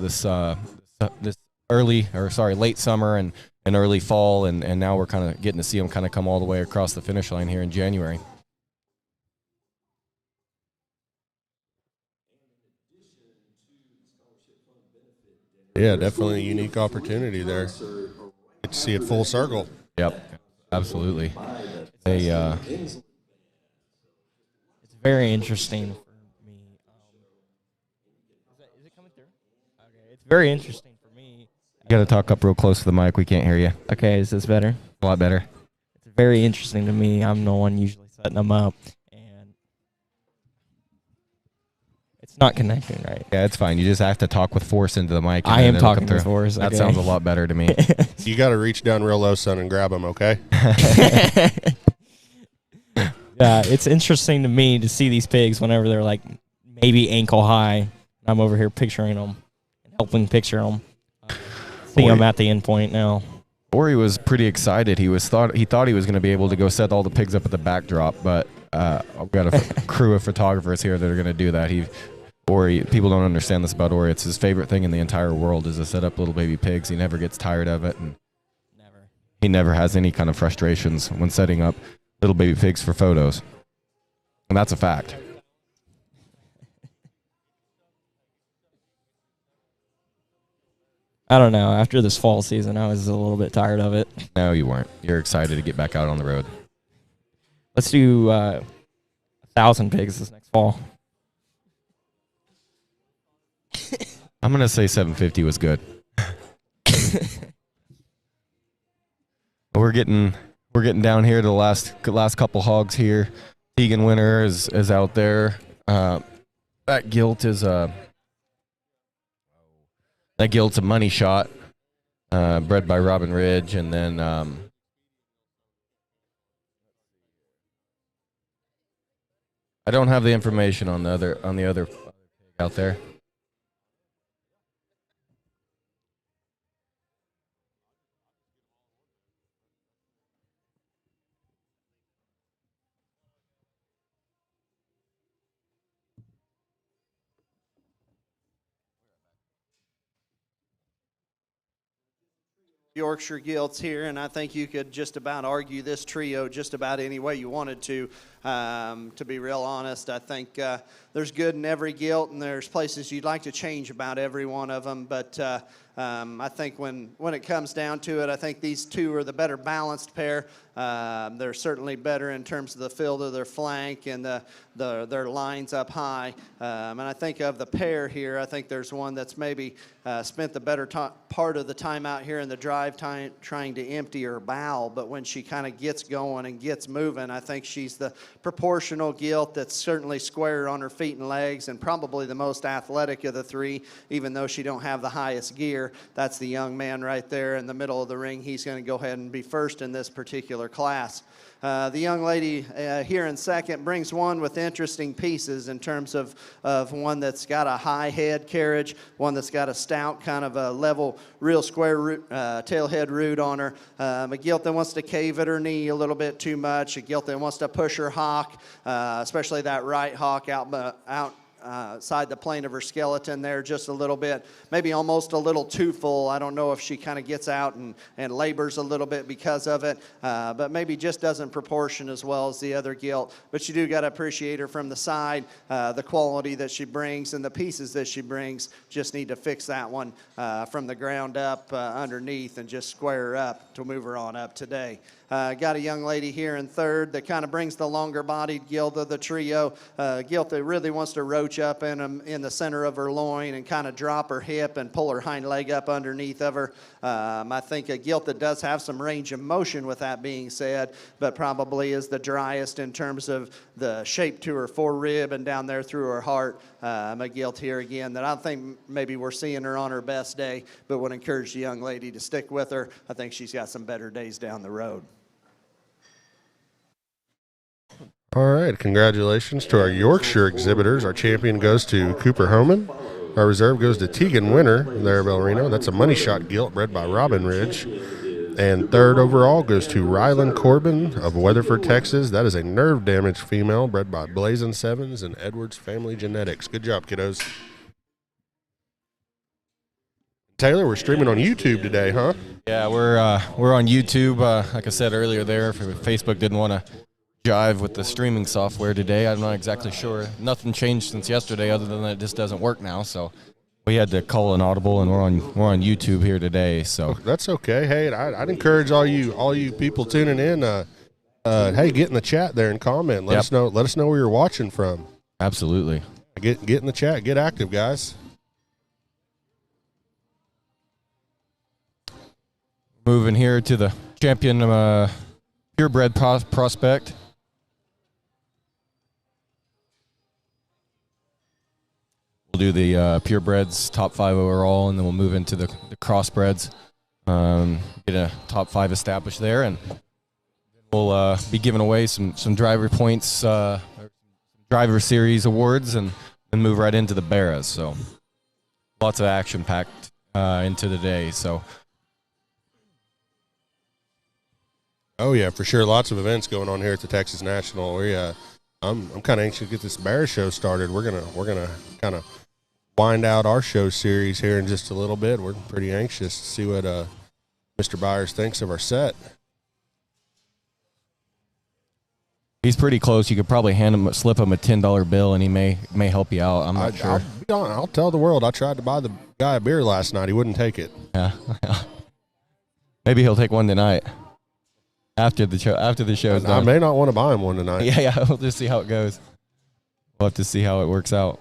late summer and early fall, and now we're kind of getting to see them kind of come all the way across the finish line here in January. Yeah, definitely a unique opportunity there. Get to see it full circle. Yep, absolutely. It's very interesting for me. Is it coming through? Okay, it's very interesting for me. You got to talk up real close to the mic. We can't hear you. Okay, is this better? A lot better. It's very interesting to me. I'm the one usually setting them up, and it's not connecting right. Yeah, it's fine. You just have to talk with force into the mic. I am talking with force. That okay. sounds a lot better to me. You got to reach down real low, son, and grab them, okay? Yeah, it's interesting to me to see these pigs whenever they're like maybe ankle high. I'm over here picturing them, helping picture them. See them at the end point now. Ori was pretty excited. He thought he was going to be able to go set all the pigs up at the backdrop, but I've got a crew of photographers here that are going to do that. People don't understand this about Ori. It's his favorite thing in the entire world is to set up little baby pigs. He never gets tired of it, and he never has any kind of frustrations when setting up little baby pigs for photos, and that's a fact. I don't know. After this fall season, I was a little bit tired of it. No, you weren't. You're excited to get back out on the road. Let's do 1,000 pigs this next fall. I'm gonna say 750 was good. We're getting down here to the last couple hogs here. Tegan Winter is out there. That gilt is that gilt's a money shot, bred by Robin Ridge, and then I don't have the information on the other pig out there. Yorkshire gilts here, and I think you could just about argue this trio just about any way you wanted to be real honest. I think there's good in every gilt, and there's places you'd like to change about every one of them, but I think when it comes down to it, I think these two are the better balanced pair. They're certainly better in terms of the field of their flank and their lines up high. And I think of the pair here, I think there's one that's maybe spent the better part of the time out here in the drive time trying to empty her bow. But when she kind of gets going and gets moving, I think she's the proportional gilt that's certainly square on her feet and legs, and probably the most athletic of the three, even though she don't have the highest gear. That's the young man right there in the middle of the ring. He's going to go ahead and be first in this particular class. The young lady here in second brings one with interesting pieces in terms of one that's got a high head carriage, one that's got a stout kind of a level, real square tail head root on her. A gilt that wants to cave at her knee a little bit too much, a gilt that wants to push her hock, especially that right hock outside the plane of her skeleton there just a little bit, maybe almost a little too full. I don't know if she kind of gets out and labors a little bit because of it, but maybe just doesn't proportion as well as the other gilt. But you do got to appreciate her from the side, the quality that she brings and the pieces that she brings. Just need to fix that one from the ground up underneath and just square her up to move her on up today. Got a young lady here in third that kind of brings the longer-bodied gilt of the trio. Gilt that really wants to roach up in the center of her loin and kind of drop her hip and pull her hind leg up underneath of her. I think a gilt that does have some range of motion with that being said, but probably is the driest in terms of the shape to her forerib and down there through her heart. A gilt here again that I think maybe we're seeing her on her best day, but would encourage the young lady to stick with her. I think she's got some better days down the road. All right, congratulations to our Yorkshire exhibitors. Our champion goes to Cooper Homan. Our reserve goes to Tegan Winter there, Bellarino. That's a money shot gilt bred by Robin Ridge. And third overall goes to Rylan Corbin of Weatherford, Texas. That is a nerve damaged female bred by Blazin' Sevens and Edwards Family Genetics. Good job, kiddos. Taylor, we're streaming on YouTube today, huh? Yeah, we're on YouTube. Like I said earlier there, if Facebook didn't want to jive with the streaming software today. I'm not exactly sure. Nothing changed since yesterday other than that it just doesn't work now. So we had to call an audible, and we're on YouTube here today. So that's okay. Hey, I'd encourage all you people tuning in. Hey, get in the chat there and comment. Let us know where you're watching from. Absolutely. Get in the chat. Get active, guys. Moving here to the champion purebred prospect. We'll do the purebreds top 5 overall, and then we'll move into the crossbreds. Get a top 5 established there, and we'll be giving away some driver points, driver series awards, and move right into the Barras. So lots of action packed into the day. So. Oh yeah, for sure. Lots of events going on here at the Texas National. I'm kind of anxious to get this Bear show started. We're gonna kind of wind out our show series here in just a little bit. We're pretty anxious to see what Mr. Byers thinks of our set. He's pretty close. You could probably slip him a $10 bill, and he may help you out. I'm not sure. I'll tell the world. I tried to buy the guy a beer last night. He wouldn't take it. Yeah. Maybe he'll take one tonight. After the show's done. I may not want to buy him one tonight. Yeah. We'll just see how it goes. We'll have to see how it works out.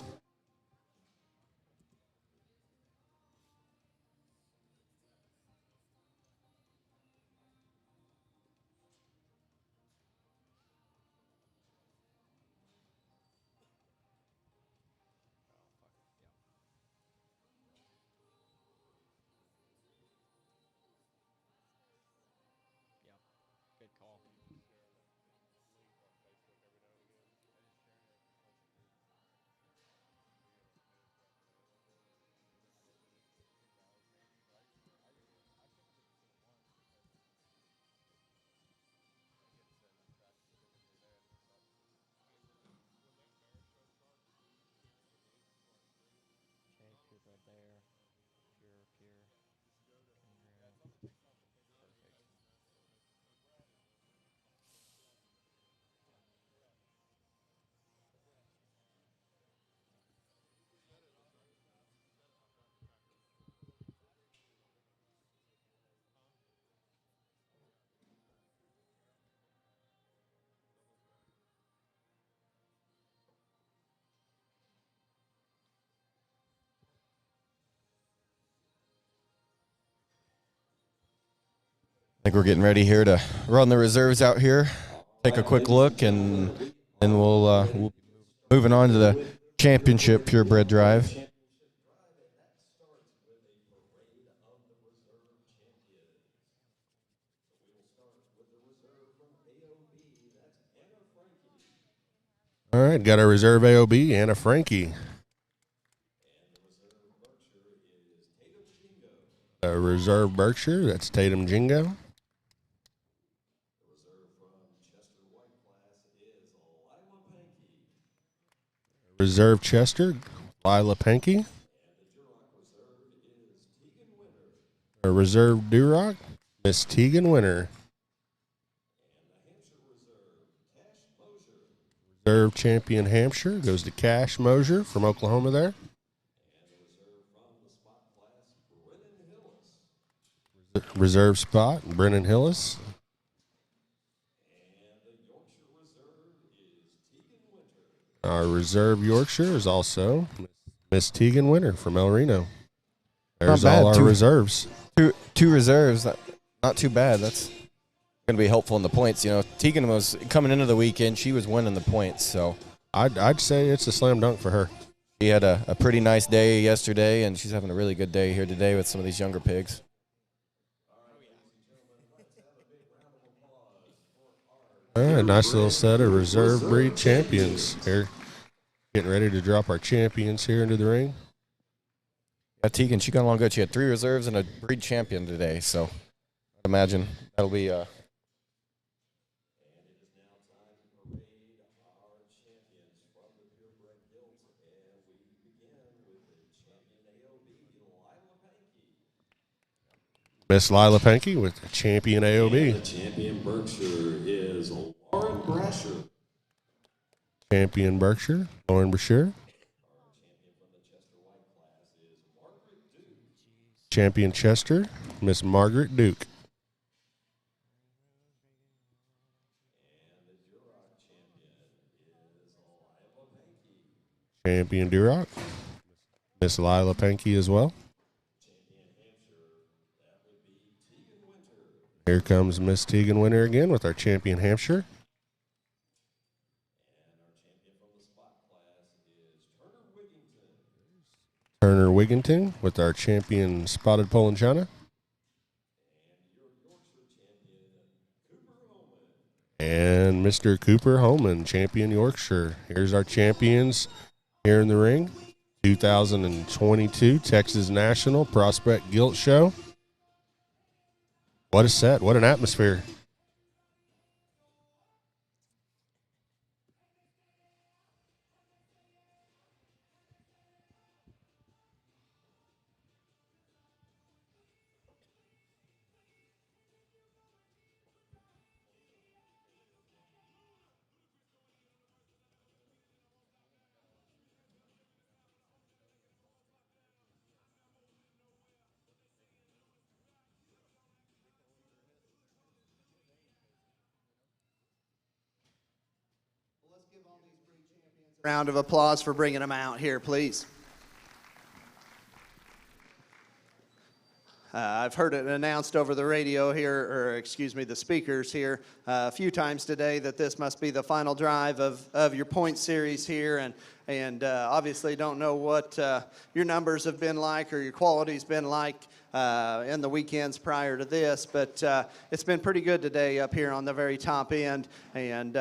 I think we're getting ready here to run the reserves out here, take a quick look, and Then we'll be moving on to the championship purebred drive. All right, got our reserve AOB, Anna Frankie. Reserve Berkshire, that's Tatum Jingo. Reserve Chester, Lila Pankey. Reserve Duroc, Miss Tegan Winter. Reserve Champion Hampshire goes to Cash Mosier from Oklahoma there. Reserve spot, Brennan Hillis. Our reserve Yorkshire is also Miss Tegan Winter from El Reno. There's Not bad. all our reserves. Two reserves, not too bad. That's going to be helpful in the points. You know, Tegan was coming into the weekend. She was winning the points, so I'd say it's a slam dunk for her. she had a pretty nice day yesterday, and she's having a really good day here today with some of these younger pigs. All right, nice little set of reserve breed champions here. Getting ready to drop our champions here into the ring. Yeah, Tegan, she got along good. She had 3 reserves and a breed champion today, so I'd imagine that'll be Miss Lila Pankey with the champion AOB. The champion Berkshire is Lauren Brasher. Champion Berkshire, Lauren Brasher. Champion Chester, Miss Margaret Duke. Champion Duroc, Miss Lila Pankey as well. Here comes Miss Tegan Winter again with our champion Hampshire. Turner Wigginton with our champion Spotted Poland China. And Mr. Cooper Holman, champion Yorkshire. Here's our champions here in the ring. 2022 Texas National Prospect Gilt Show. What a set. What an atmosphere. Round of applause for bringing them out here, please. I've heard it announced over the radio here, or excuse me, the speakers here a few times today that this must be the final drive of your point series here, and obviously don't know what your numbers have been like or your quality's been like in the weekends prior to this, but it's been pretty good today up here on the very top end, and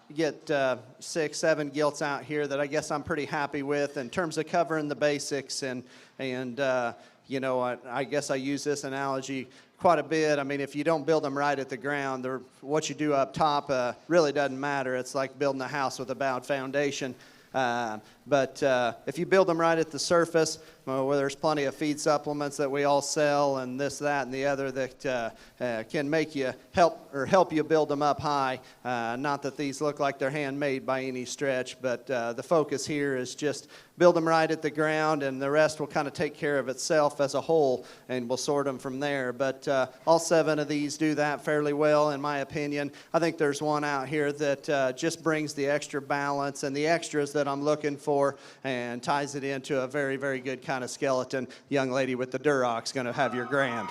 you get 6, 7 gilts out here that I guess I'm pretty happy with in terms of covering the basics, and you know, I guess I use this analogy quite a bit. I mean, if you don't build them right at the ground, what you do up top really doesn't matter. It's like building a house with a bad foundation. But if you build them right at the surface, where there's plenty of feed supplements that we all sell and this, that, and the other that can make you help you build them up high. Not that these look like they're handmade by any stretch, but the focus here is just build them right at the ground, and the rest will kind of take care of itself as a whole, and we'll sort them from there. But all 7 of these do that fairly well, in my opinion. I think there's one out here that just brings the extra balance and the extras that I'm looking for and ties it into a very, very good kind of skeleton. Young lady with the Duroc's going to have your grand.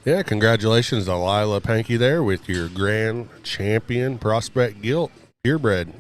Yeah, congratulations to Lila Pankey there with your grand champion prospect gilt purebred.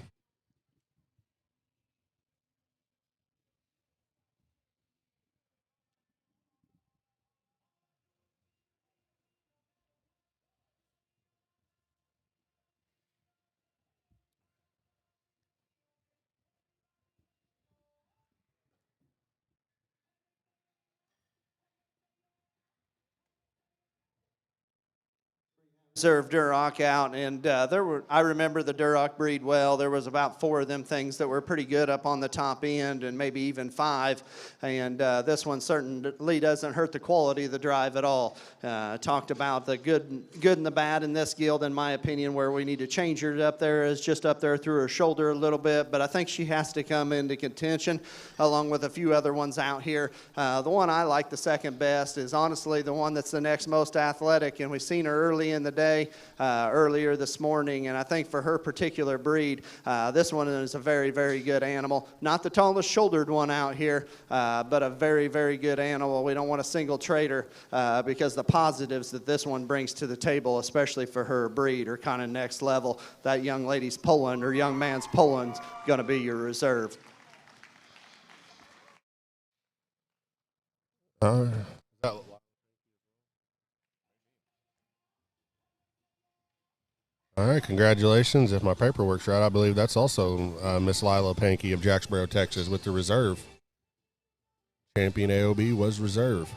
Reserve Duroc out, and I remember the Duroc breed well. There was about 4 of them things that were pretty good up on the top end, and maybe even 5. And this one certainly doesn't hurt the quality of the drive at all. Talked about the good and the bad in this gilt, in my opinion. Where we need to change her up there is just up there through her shoulder a little bit, but I think she has to come into contention along with a few other ones out here. The one I like the second best is honestly the one that's the next most athletic, and we've seen her early in the day. Earlier this morning, and I think for her particular breed, this one is a very, very good animal. Not the tallest shouldered one out here, but a very, very good animal. We don't want a single trader because the positives that this one brings to the table, especially for her breed, are kind of next level. That young lady's Poland or young man's Poland's going to be your reserve. All right, congratulations. If my paperwork's right, I believe that's also Miss Lila Pankey of Jacksboro, Texas, with the reserve. Champion AOB was reserve.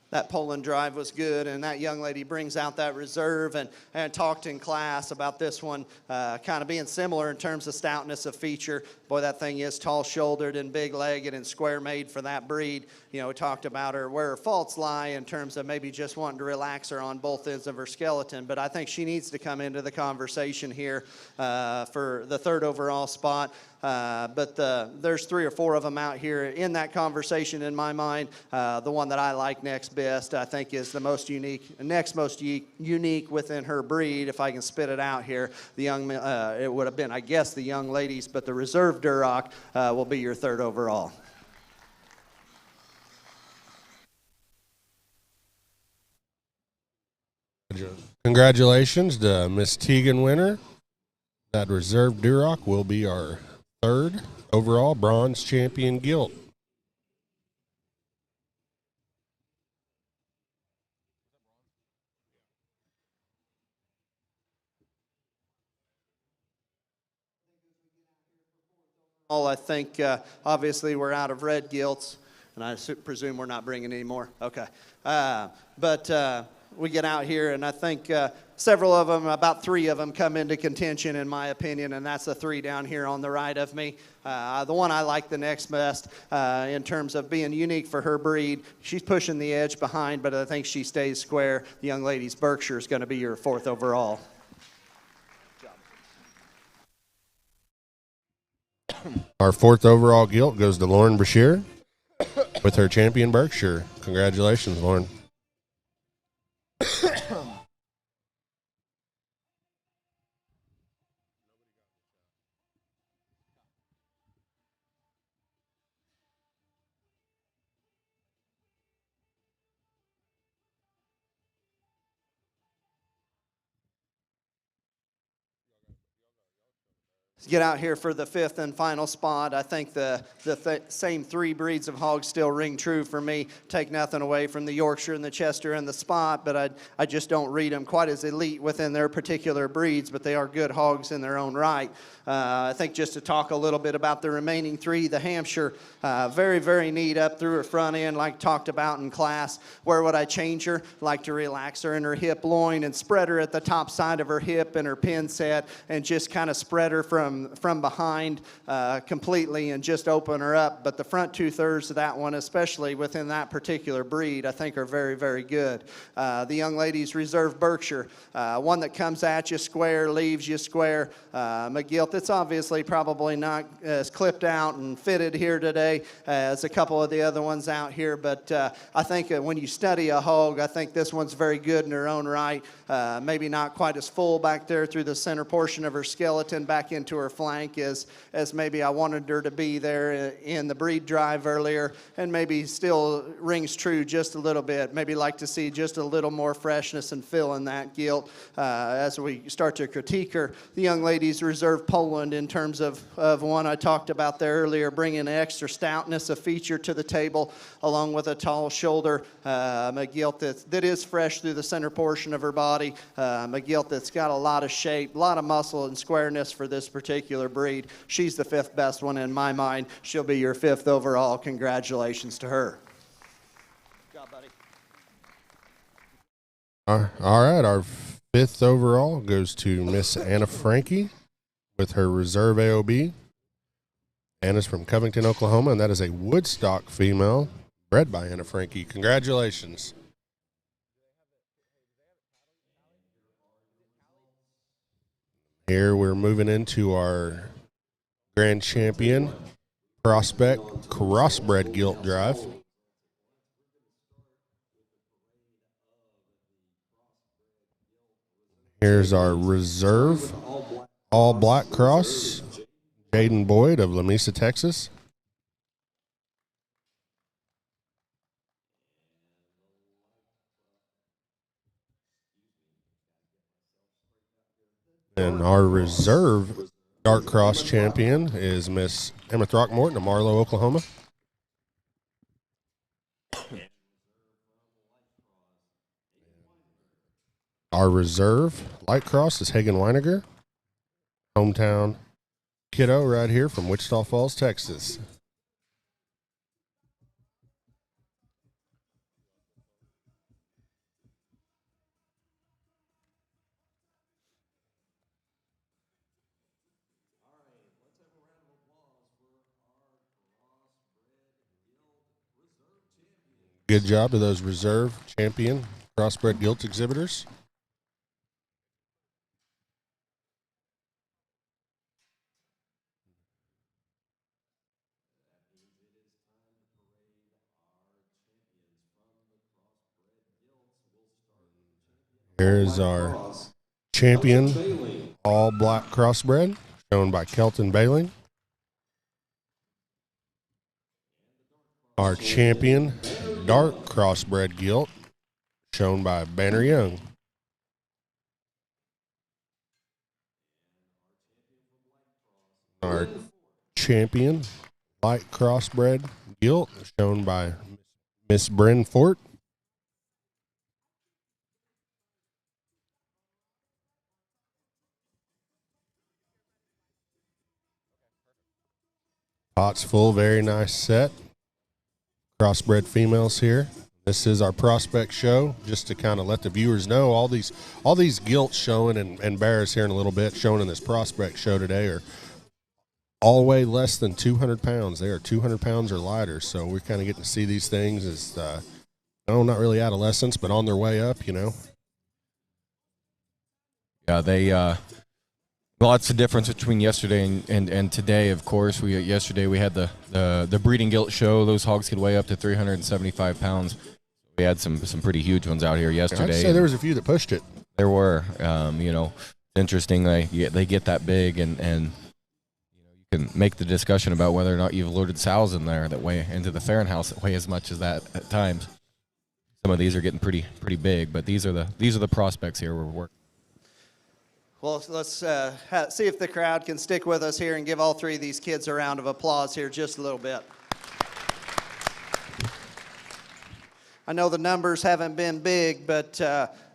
That Poland drive was good, and that young lady brings out that reserve and talked in class about this one kind of being similar in terms of stoutness of feature. Boy, that thing is tall-shouldered and big-legged and square-made for that breed. You know, we talked about her where her faults lie in terms of maybe just wanting to relax her on both ends of her skeleton, but I think she needs to come into the conversation here for the 3rd overall spot. But there's 3 or 4 of them out here in that conversation in my mind. The one that I like next best, I think, is the most unique, next most unique within her breed. If I can spit it out here, the young, it would have been, I guess, the young ladies, but the reserve Duroc will be your 3rd overall. Congratulations to Miss Tegan Winter. That reserve Duroc will be our 3rd overall bronze champion gilt. I think obviously we're out of red gilts, and I presume we're not bringing any more. Okay. But we get out here, and I think several of them, about 3 of them, come into contention, in my opinion, and that's the 3 down here on the right of me. The one I like the next best in terms of being unique for her breed. She's pushing the edge behind, but I think she stays square. The young lady's Berkshire is going to be your 4th overall. Our 4th overall gilt goes to Lauren Brashear with her champion Berkshire. Congratulations, Lauren. Get out here for the 5th and final spot. I think the same 3 breeds of hogs still ring true for me. Take nothing away from the Yorkshire and the Chester and the Spot, but I just don't read them quite as elite within their particular breeds, but they are good hogs in their own right. I think just to talk a little bit about the remaining 3, the Hampshire, very, very neat up through her front end, like talked about in class. Where would I change her? Like to relax her in her hip loin and spread her at the top side of her hip and her pin set and just kind of spread her from from behind completely and just open her up. But the front 2/3 of that one, especially within that particular breed, I think are very, very good. The young lady's Reserve Berkshire, one that comes at you square, leaves you square. A gilt that's obviously probably not as clipped out and fitted here today as a couple of the other ones out here. But I think when you study a hog, I think this one's very good in her own right. Maybe not quite as full back there through the center portion of her skeleton back into her flank as maybe I wanted her to be there in the breed drive earlier, and maybe still rings true just a little bit. Maybe like to see just a little more freshness and fill in that gilt as we start to critique her. The young lady's Reserve Poland, in terms of one I talked about there earlier, bringing an extra stoutness, a feature to the table, along with a tall shoulder, a gilt that is fresh through the center portion of her body, a gilt that's got a lot of shape, a lot of muscle and squareness for this particular breed. She's the 5th best one in my mind. She'll be your 5th overall. Congratulations to her. Good job, buddy. All right, our 5th overall goes to Miss Anna Frankie with her Reserve AOB. Anna's from Covington, Oklahoma, and that is a Woodstock female bred by Anna Frankie. Congratulations. Here we're moving into our Grand Champion Prospect Crossbred Gilt Drive. Here's our Reserve All Black Cross, Jaden Boyd of La Mesa, Texas. And our Reserve Dark Cross champion is Miss Emma Throckmorton of Marlow, Oklahoma. Our Reserve Light Cross is Hagen Weiniger, hometown kiddo right here from Wichita Falls, Texas. Good job to those Reserve champion crossbred gilt exhibitors. Here's our champion all black crossbred shown by Kelton Baling. Our champion dark crossbred gilt shown by Banner Young. Our champion light crossbred gilt shown by Miss Bryn Fort. Pot's full, very nice set. Crossbred females here. This is our prospect show, just to kind of let the viewers know all these gilts showing and bears here in a little bit, showing in this prospect show today are all weigh less than 200 pounds. They are 200 pounds or lighter, so we're kind of getting to see these things as, not really adolescents, but on their way up, you know. Yeah, they well, that's the difference between yesterday and today, of course. Yesterday we had the breeding gilt show. Those hogs could weigh up to 375 pounds. We had some pretty huge ones out here yesterday. I'd say there was a few that pushed it. There were. Interesting. They get that big, and you can make the discussion about whether or not you've loaded sows in there that weigh into the Farrenhouse that weigh as much as that at times. Some of these are getting pretty big, but these are the prospects here we're working. Well, let's see if the crowd can stick with us here and give all three of these kids a round of applause here just a little bit. I know the numbers haven't been big, but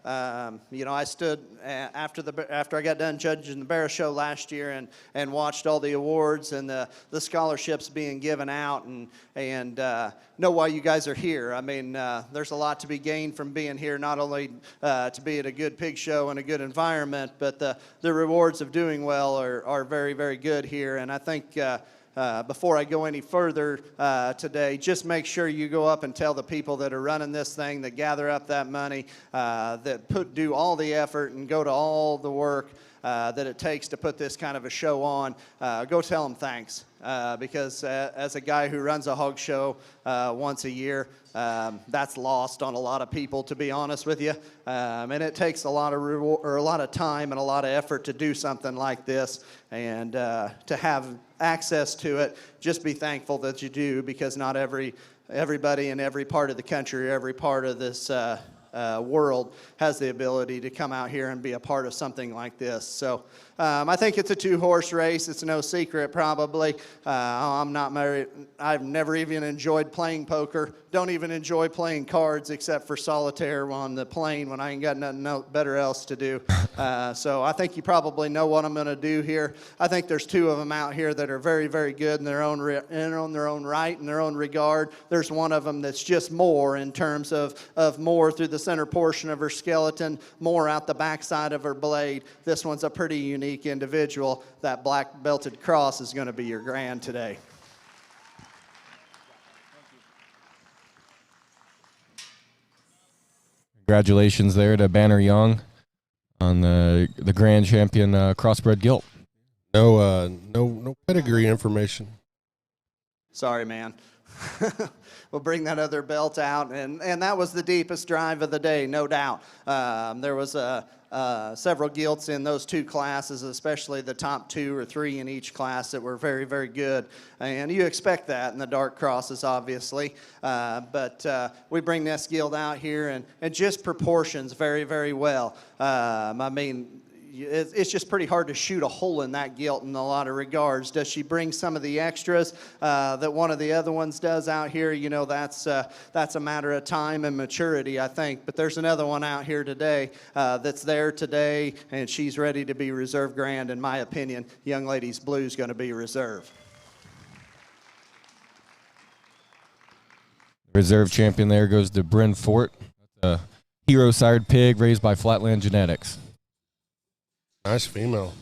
I stood after I got done judging the Barrow Show last year and watched all the awards and the scholarships being given out and know why you guys are here. I mean, there's a lot to be gained from being here, not only to be at a good pig show and a good environment, but the rewards of doing well are very, very good here. And I think before I go any further today, just make sure you go up and tell the people that are running this thing, that gather up that money, that do all the effort and go to all the work that it takes to put this kind of a show on. Go tell them thanks, because as a guy who runs a hog show once a year, that's lost on a lot of people, to be honest with you. And it takes a lot of time and a lot of effort to do something like this, and to have access to it. Just be thankful that you do, because not everybody in every part of the country, every part of this world has the ability to come out here and be a part of something like this. So I think it's a 2-horse race. It's no secret, probably. I'm not married. I've never even enjoyed playing poker. Don't even enjoy playing cards, except for solitaire on the plane when I ain't got nothing better else to do. So I think you probably know what I'm going to do here. I think there's 2 of them out here that are very, very good in their own right, in their own regard. There's one of them that's just more in terms of more through the center portion of her skeleton, more out the backside of her blade. This one's a pretty unique individual. That black belted cross is going to be your grand today. Congratulations there to Banner Young on the grand champion crossbred gilt. No pedigree information. Sorry, man. We'll bring that other belt out, and that was the deepest drive of the day, no doubt. There was several gilts in those 2 classes, especially the top 2 or 3 in each class, that were very, very good. And you expect that in the dark crosses, obviously. But we bring this gilt out here and just proportions very, very well. I mean, it's just pretty hard to shoot a hole in that gilt in a lot of regards. Does she bring some of the extras that one of the other ones does out here? You know, that's a matter of time and maturity, I think. But there's another one out here today that's there today, and she's ready to be reserve grand, in my opinion. Young Ladies Blue's going to be reserve. Reserve champion there goes to Bryn Fort, a hero-sired pig raised by Flatland Genetics. Nice female.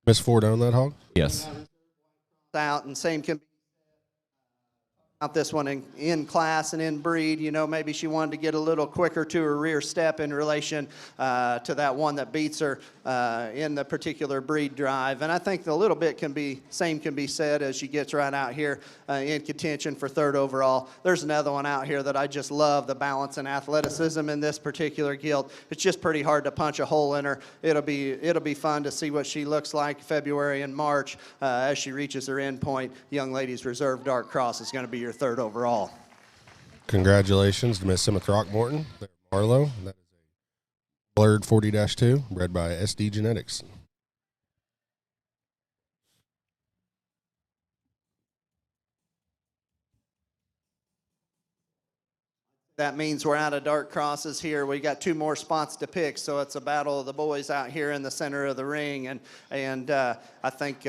Miss Ford owned that hog? Yes. Out, and same can be out this one in class and in breed. You know, maybe she wanted to get a little quicker to her rear step in relation to that one that beats her in the particular breed drive. And I think a little bit can be said as she gets right out here in contention for 3rd overall. There's another one out here that I just love, the balance and athleticism in this particular gilt. It's just pretty hard to punch a hole in her. It'll be fun to see what she looks like February and March as she reaches her end point. Young Ladies Reserve Dark Cross is going to be your 3rd overall. Congratulations to Miss Simma Throckmorton, Marlowe. That is a blurred 40-2, bred by SD Genetics. That means we're out of dark crosses here. We got 2 more spots to pick, so it's a battle of the boys out here in the center of the ring. And I think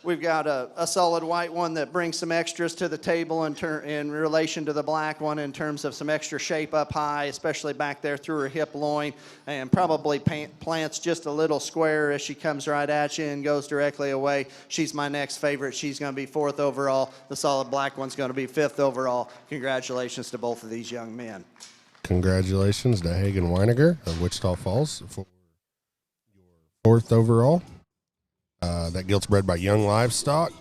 we've got a solid white one that brings some extras to the table in relation to the black one in terms of some extra shape up high, especially back there through her hip loin, and probably plants just a little square as she comes right at you and goes directly away. She's my next favorite. She's going to be 4th overall. The solid black one's going to be 5th overall. Congratulations to both of these young men. Congratulations to Hagen Weiniger of Wichita Falls for your 4th overall. That gilt's bred by Young Livestock,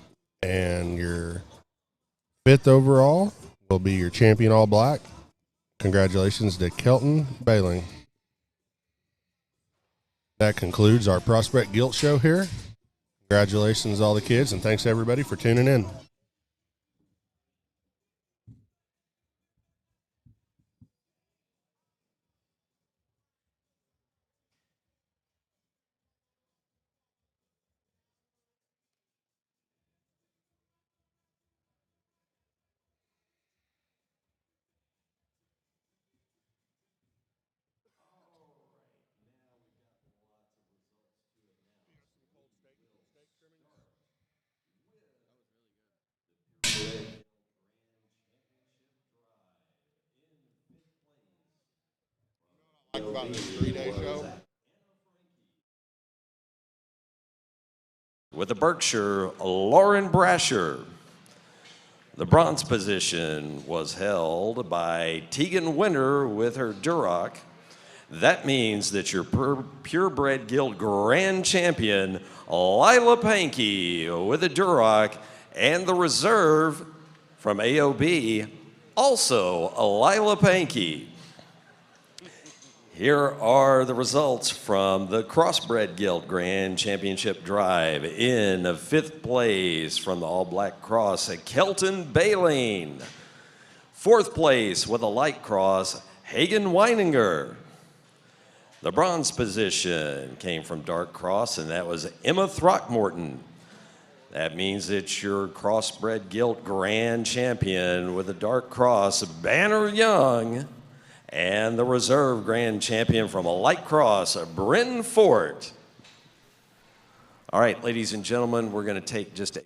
and your 5th overall will be your champion all black. Congratulations to Kelton Bailing. That concludes our Prospect Gilt Show here. Congratulations all the kids, and thanks everybody for tuning in. Talk about this 3-day show. With the Berkshire, Lauren Brasher. The bronze position was held by Tegan Winter with her Duroc. That means that your purebred gilt grand champion, Lila Pankey, with a Duroc, and the reserve from AOB, also Lila Pankey. Here are the results from the Crossbred Gilt Grand Championship Drive. In 5th place from the All Black Cross, Kelton Baleen. 4th place with a light cross, Hagen Weininger. The bronze position came from Dark Cross, and that was Emma Throckmorton. That means it's your Crossbred Gilt Grand Champion with a Dark Cross, Banner Young. And the reserve grand champion from a light cross, Bryn Fort. All right, ladies and gentlemen, we're going to take just a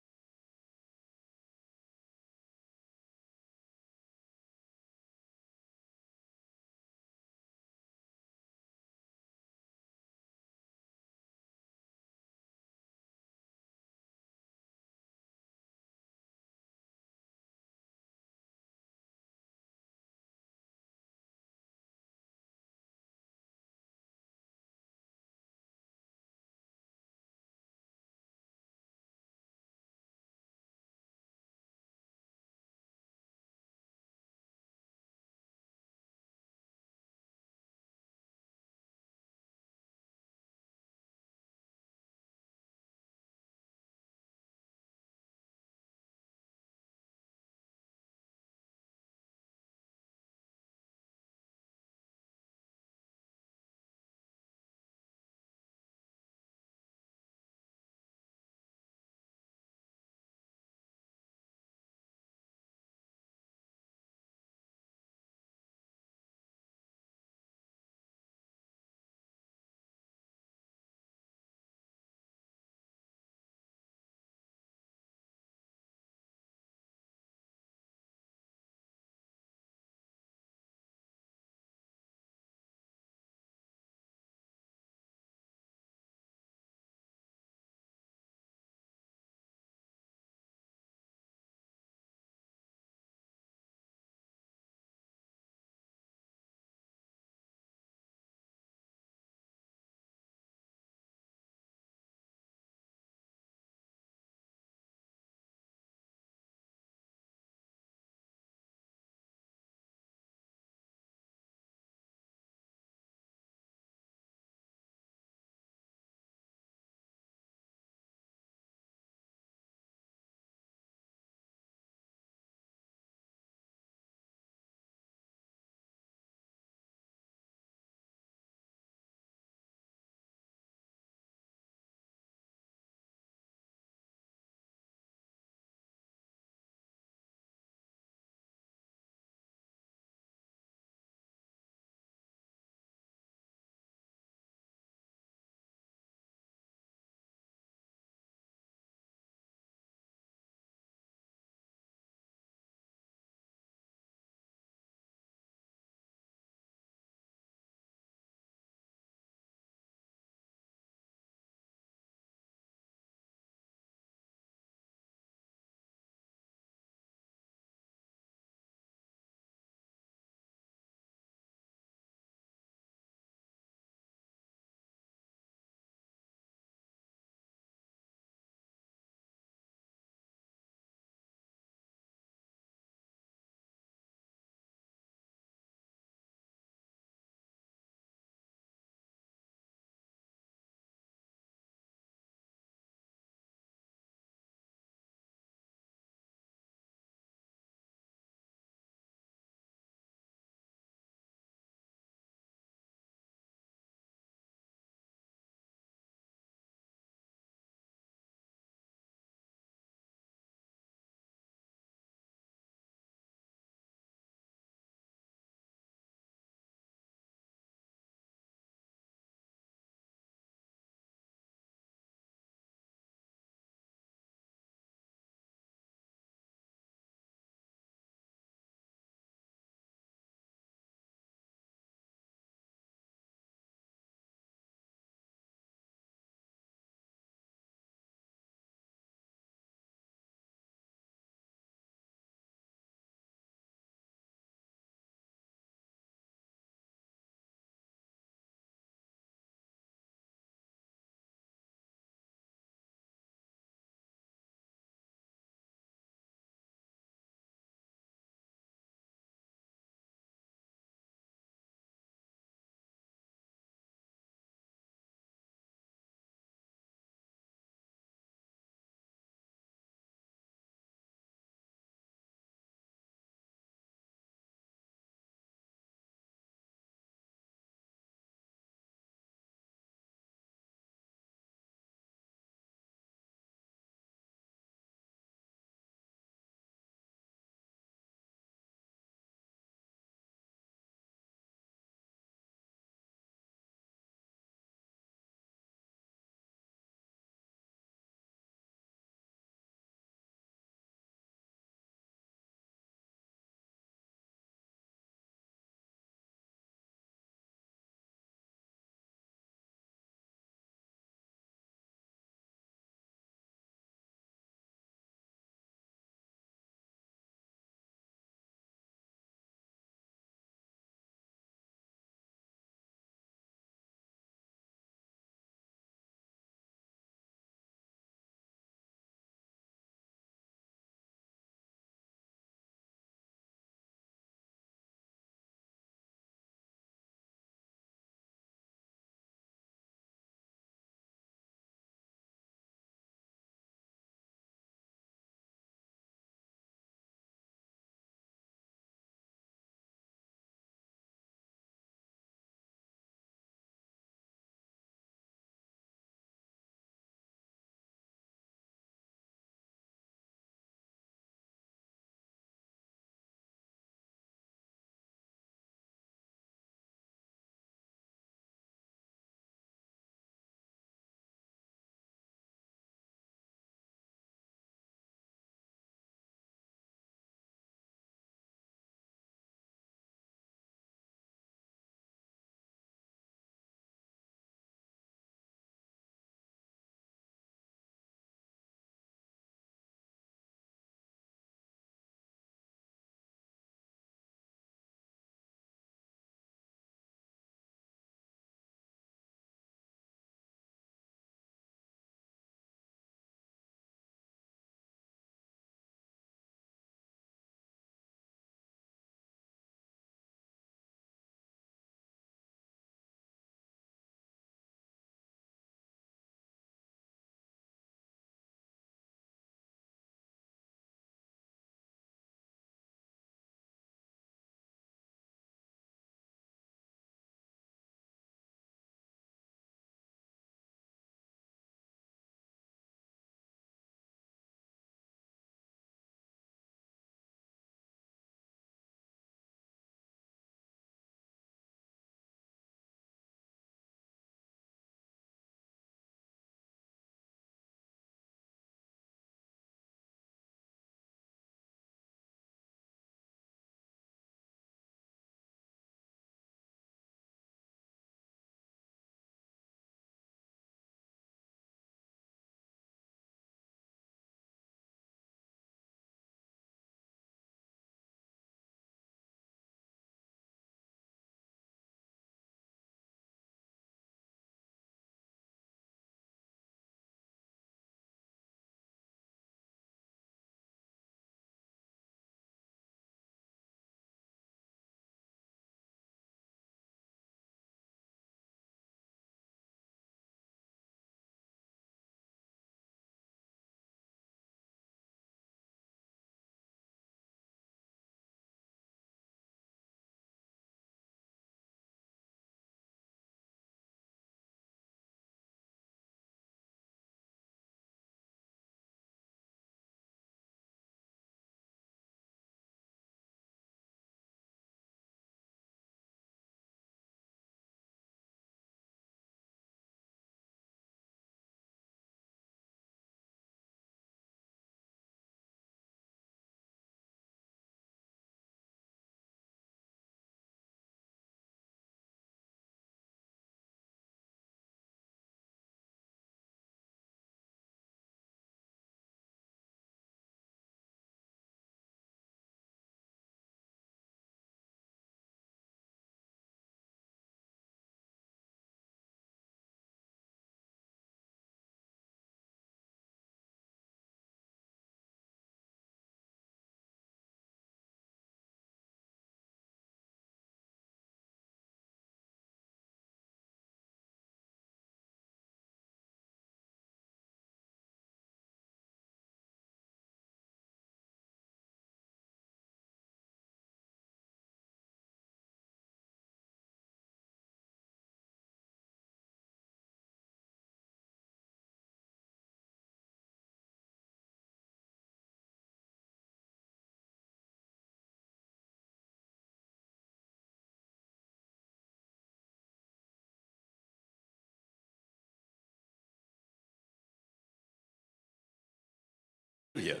champion.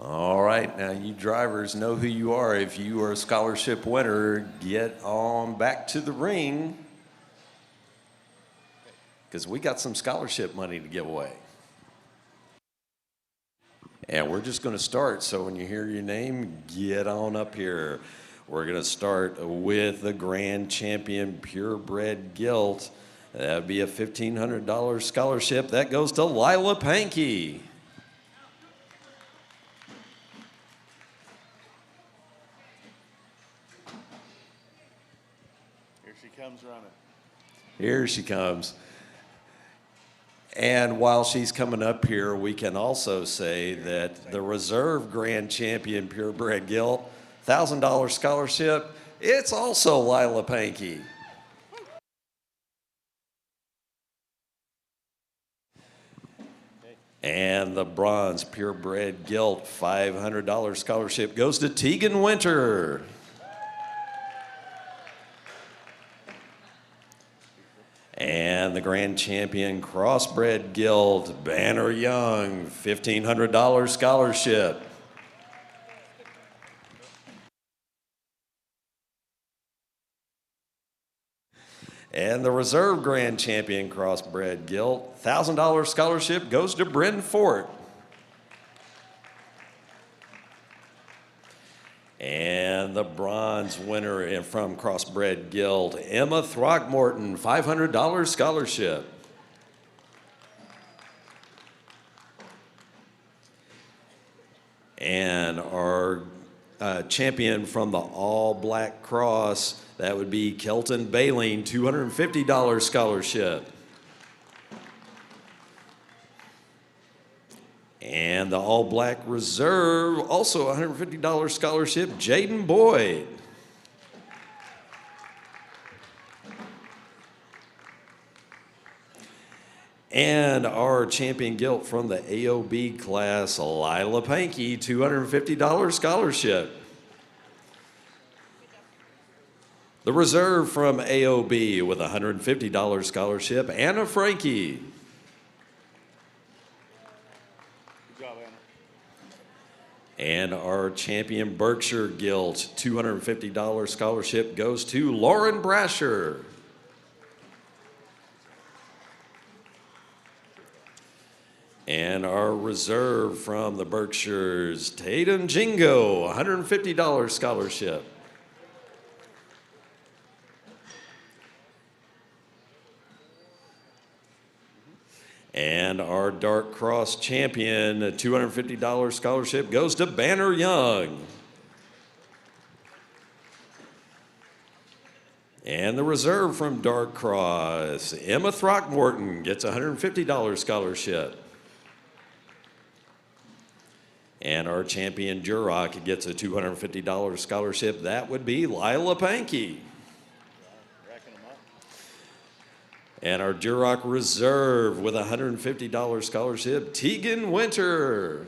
All right, now you drivers know who you are. If you are a scholarship winner, get on back to the ring because we got some scholarship money to give away. And we're just going to start, so when you hear your name, get on up here. We're going to start with the grand champion purebred gilt. That would be a $1,500 scholarship. That goes to Lila Pankey. Here she comes. And while she's coming up here, we can also say that the reserve grand champion purebred gilt, $1,000 scholarship, it's also Lila Pankey. And the bronze purebred gilt, $500 scholarship goes to Tegan Winter. And the grand champion crossbred gilt, Banner Young, $1,500 scholarship. And the reserve grand champion crossbred gilt, $1,000 scholarship goes to Bryn Fort. And the bronze winner from crossbred gilt, Emma Throckmorton, $500 scholarship. And our champion from the all-black cross, that would be Kelton Baling, $250 scholarship. And the all-black reserve, also a $150 scholarship, Jaden Boyd. And our champion gilt from the AOB class, Lila Pankey, $250 scholarship. The reserve from AOB with a $150 scholarship, Anna Frankie. And our champion Berkshire gilt, $250 scholarship goes to Lauren Brasher. And our reserve from the Berkshires, Tatum Jingo, $150 scholarship. And our dark cross champion, a $250 scholarship goes to Banner Young. And the reserve from dark cross, Emma Throckmorton, gets a $150 scholarship. And our champion Duroc gets a $250 scholarship. That would be Lila Pankey. And our Duroc reserve with a $150 scholarship, Tegan Winter.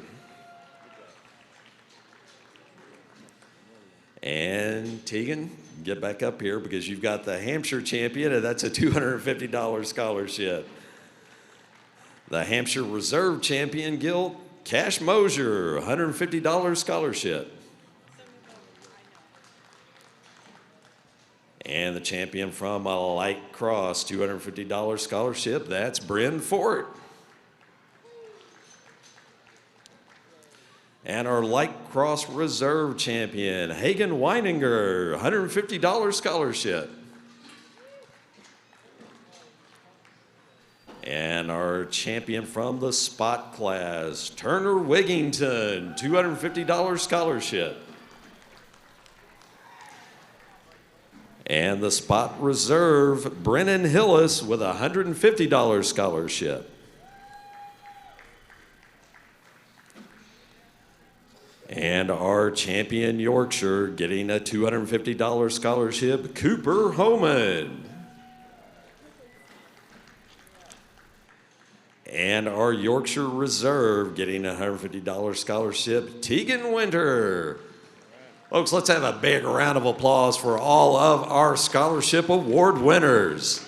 And Tegan, get back up here because you've got the Hampshire champion, and that's a $250 scholarship. The Hampshire reserve champion gilt, Cash Mosier, $150 scholarship. And the champion from a light cross, $250 scholarship, that's Bryn Fort. And our light cross reserve champion, Hagen Weininger, $150 scholarship. And our champion from the spot class, Turner Wigington, $250 scholarship. And the spot reserve, Brennan Hillis with a $150 scholarship. And our champion Yorkshire getting a $250 scholarship, Cooper Homan. And our Yorkshire Reserve getting a $150 scholarship, Tegan Winter. Folks, let's have a big round of applause for all of our scholarship award winners.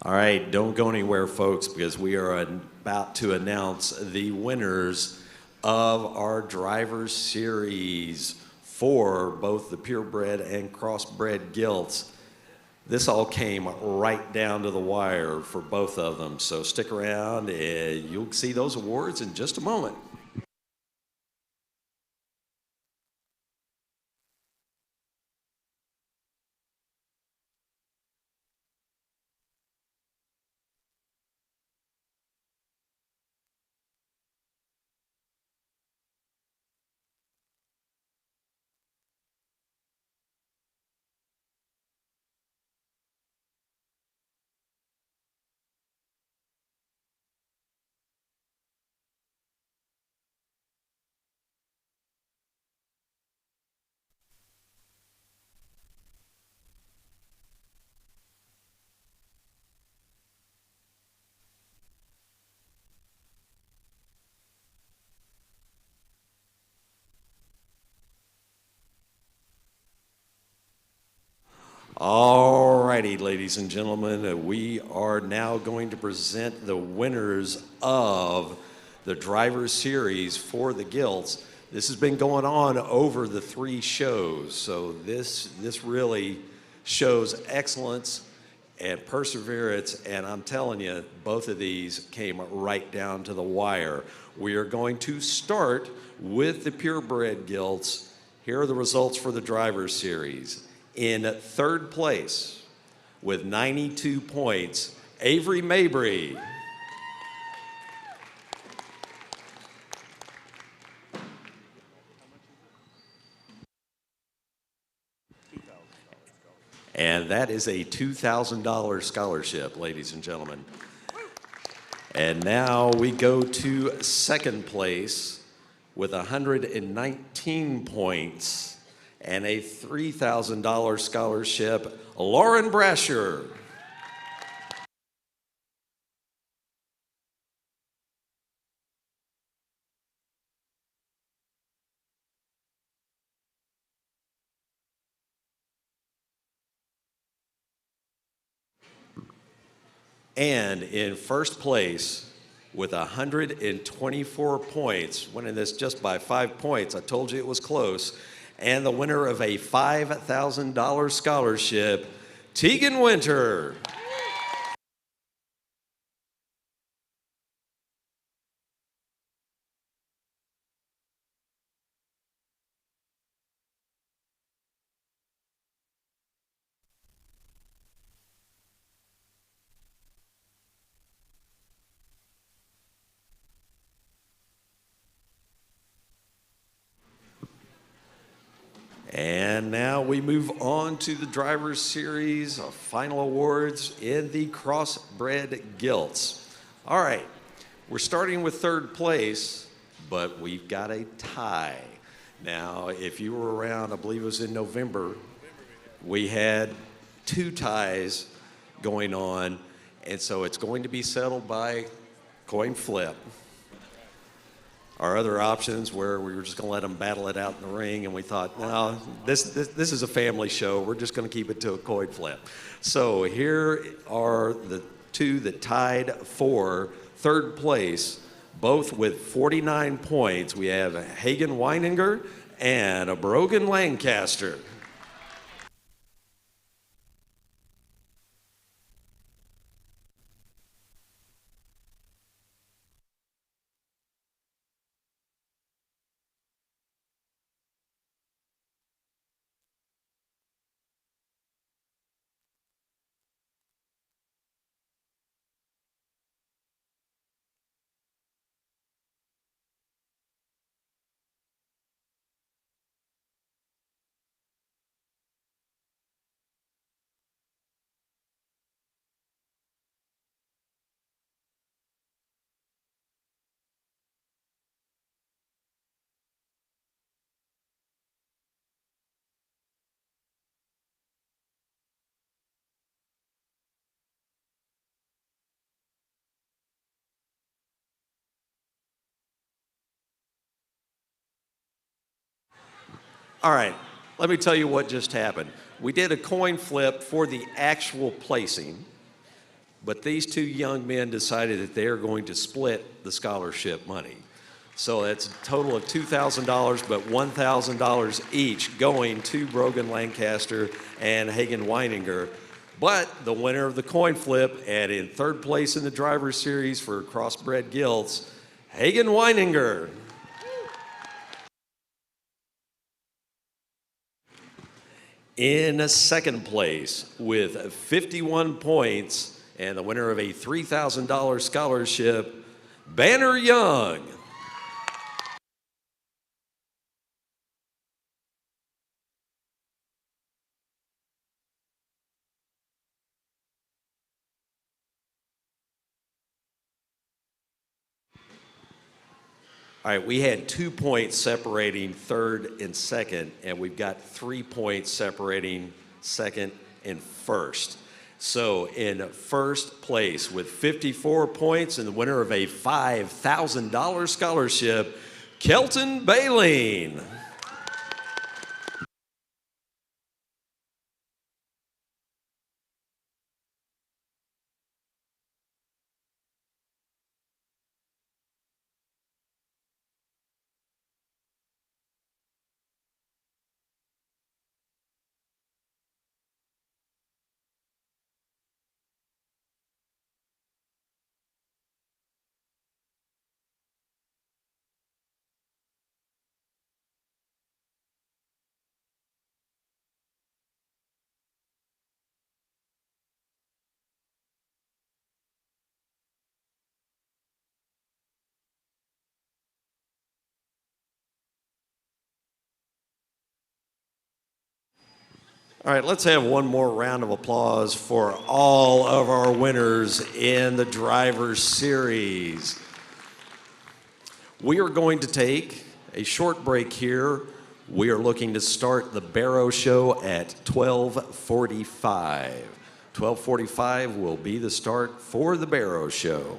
All right, don't go anywhere, folks, because we are about to announce the winners of our Drivers Series for both the purebred and crossbred gilts. This all came right down to the wire for both of them, so stick around and you'll see those awards in just a moment. All righty, ladies and gentlemen, we are now going to present the winners of the Drivers Series for the gilts. This has been going on over the 3 shows, so this really shows excellence and perseverance, and I'm telling you, both of these came right down to the wire. We are going to start with the purebred gilts. Here are the results for the Drivers Series. In 3rd place, with 92 points, Avery Mabry. And that is a $2,000 scholarship, ladies and gentlemen. And now we go to 2nd place with 119 points and a $3,000 scholarship, Lauren Brasher. And in 1st place with 124 points, winning this just by 5 points. I told you it was close. And the winner of a $5,000 scholarship, Tegan Winter. And now we move on to the Drivers Series final awards in the crossbred gilts. All right, we're starting with 3rd place, but we've got a tie. Now, if you were around, I believe it was in November, we had 2 ties going on, and so it's going to be settled by coin flip. Our other options where we were just going to let them battle it out in the ring, and we thought, no, this is a family show. We're just going to keep it to a coin flip. So here are the 2 that tied for 3rd place, both with 49 points. We have Hagen Weininger and a Brogan Lancaster. All right, let me tell you what just happened. We did a coin flip for the actual placing, but these 2 young men decided that they are going to split the scholarship money. So that's a total of $2,000, but $1,000 each going to Brogan Lancaster and Hagen Weininger. But the winner of the coin flip and in 3rd place in the driver's series for crossbred gilts, Hagen Weininger. In 2nd place with 51 points and the winner of a $3,000 scholarship, Banner Young. All right, we had 2 points separating 3rd and 2nd, and we've got 3 points separating 2nd and 1st. So in 1st place with 54 points and the winner of a $5,000 scholarship, Kelton Baleen. All right, let's have one more round of applause for all of our winners in the Drivers Series. We are going to take a short break here. We are looking to start the Barrow Show at 12:45. 12:45 will be the start for the Barrow Show.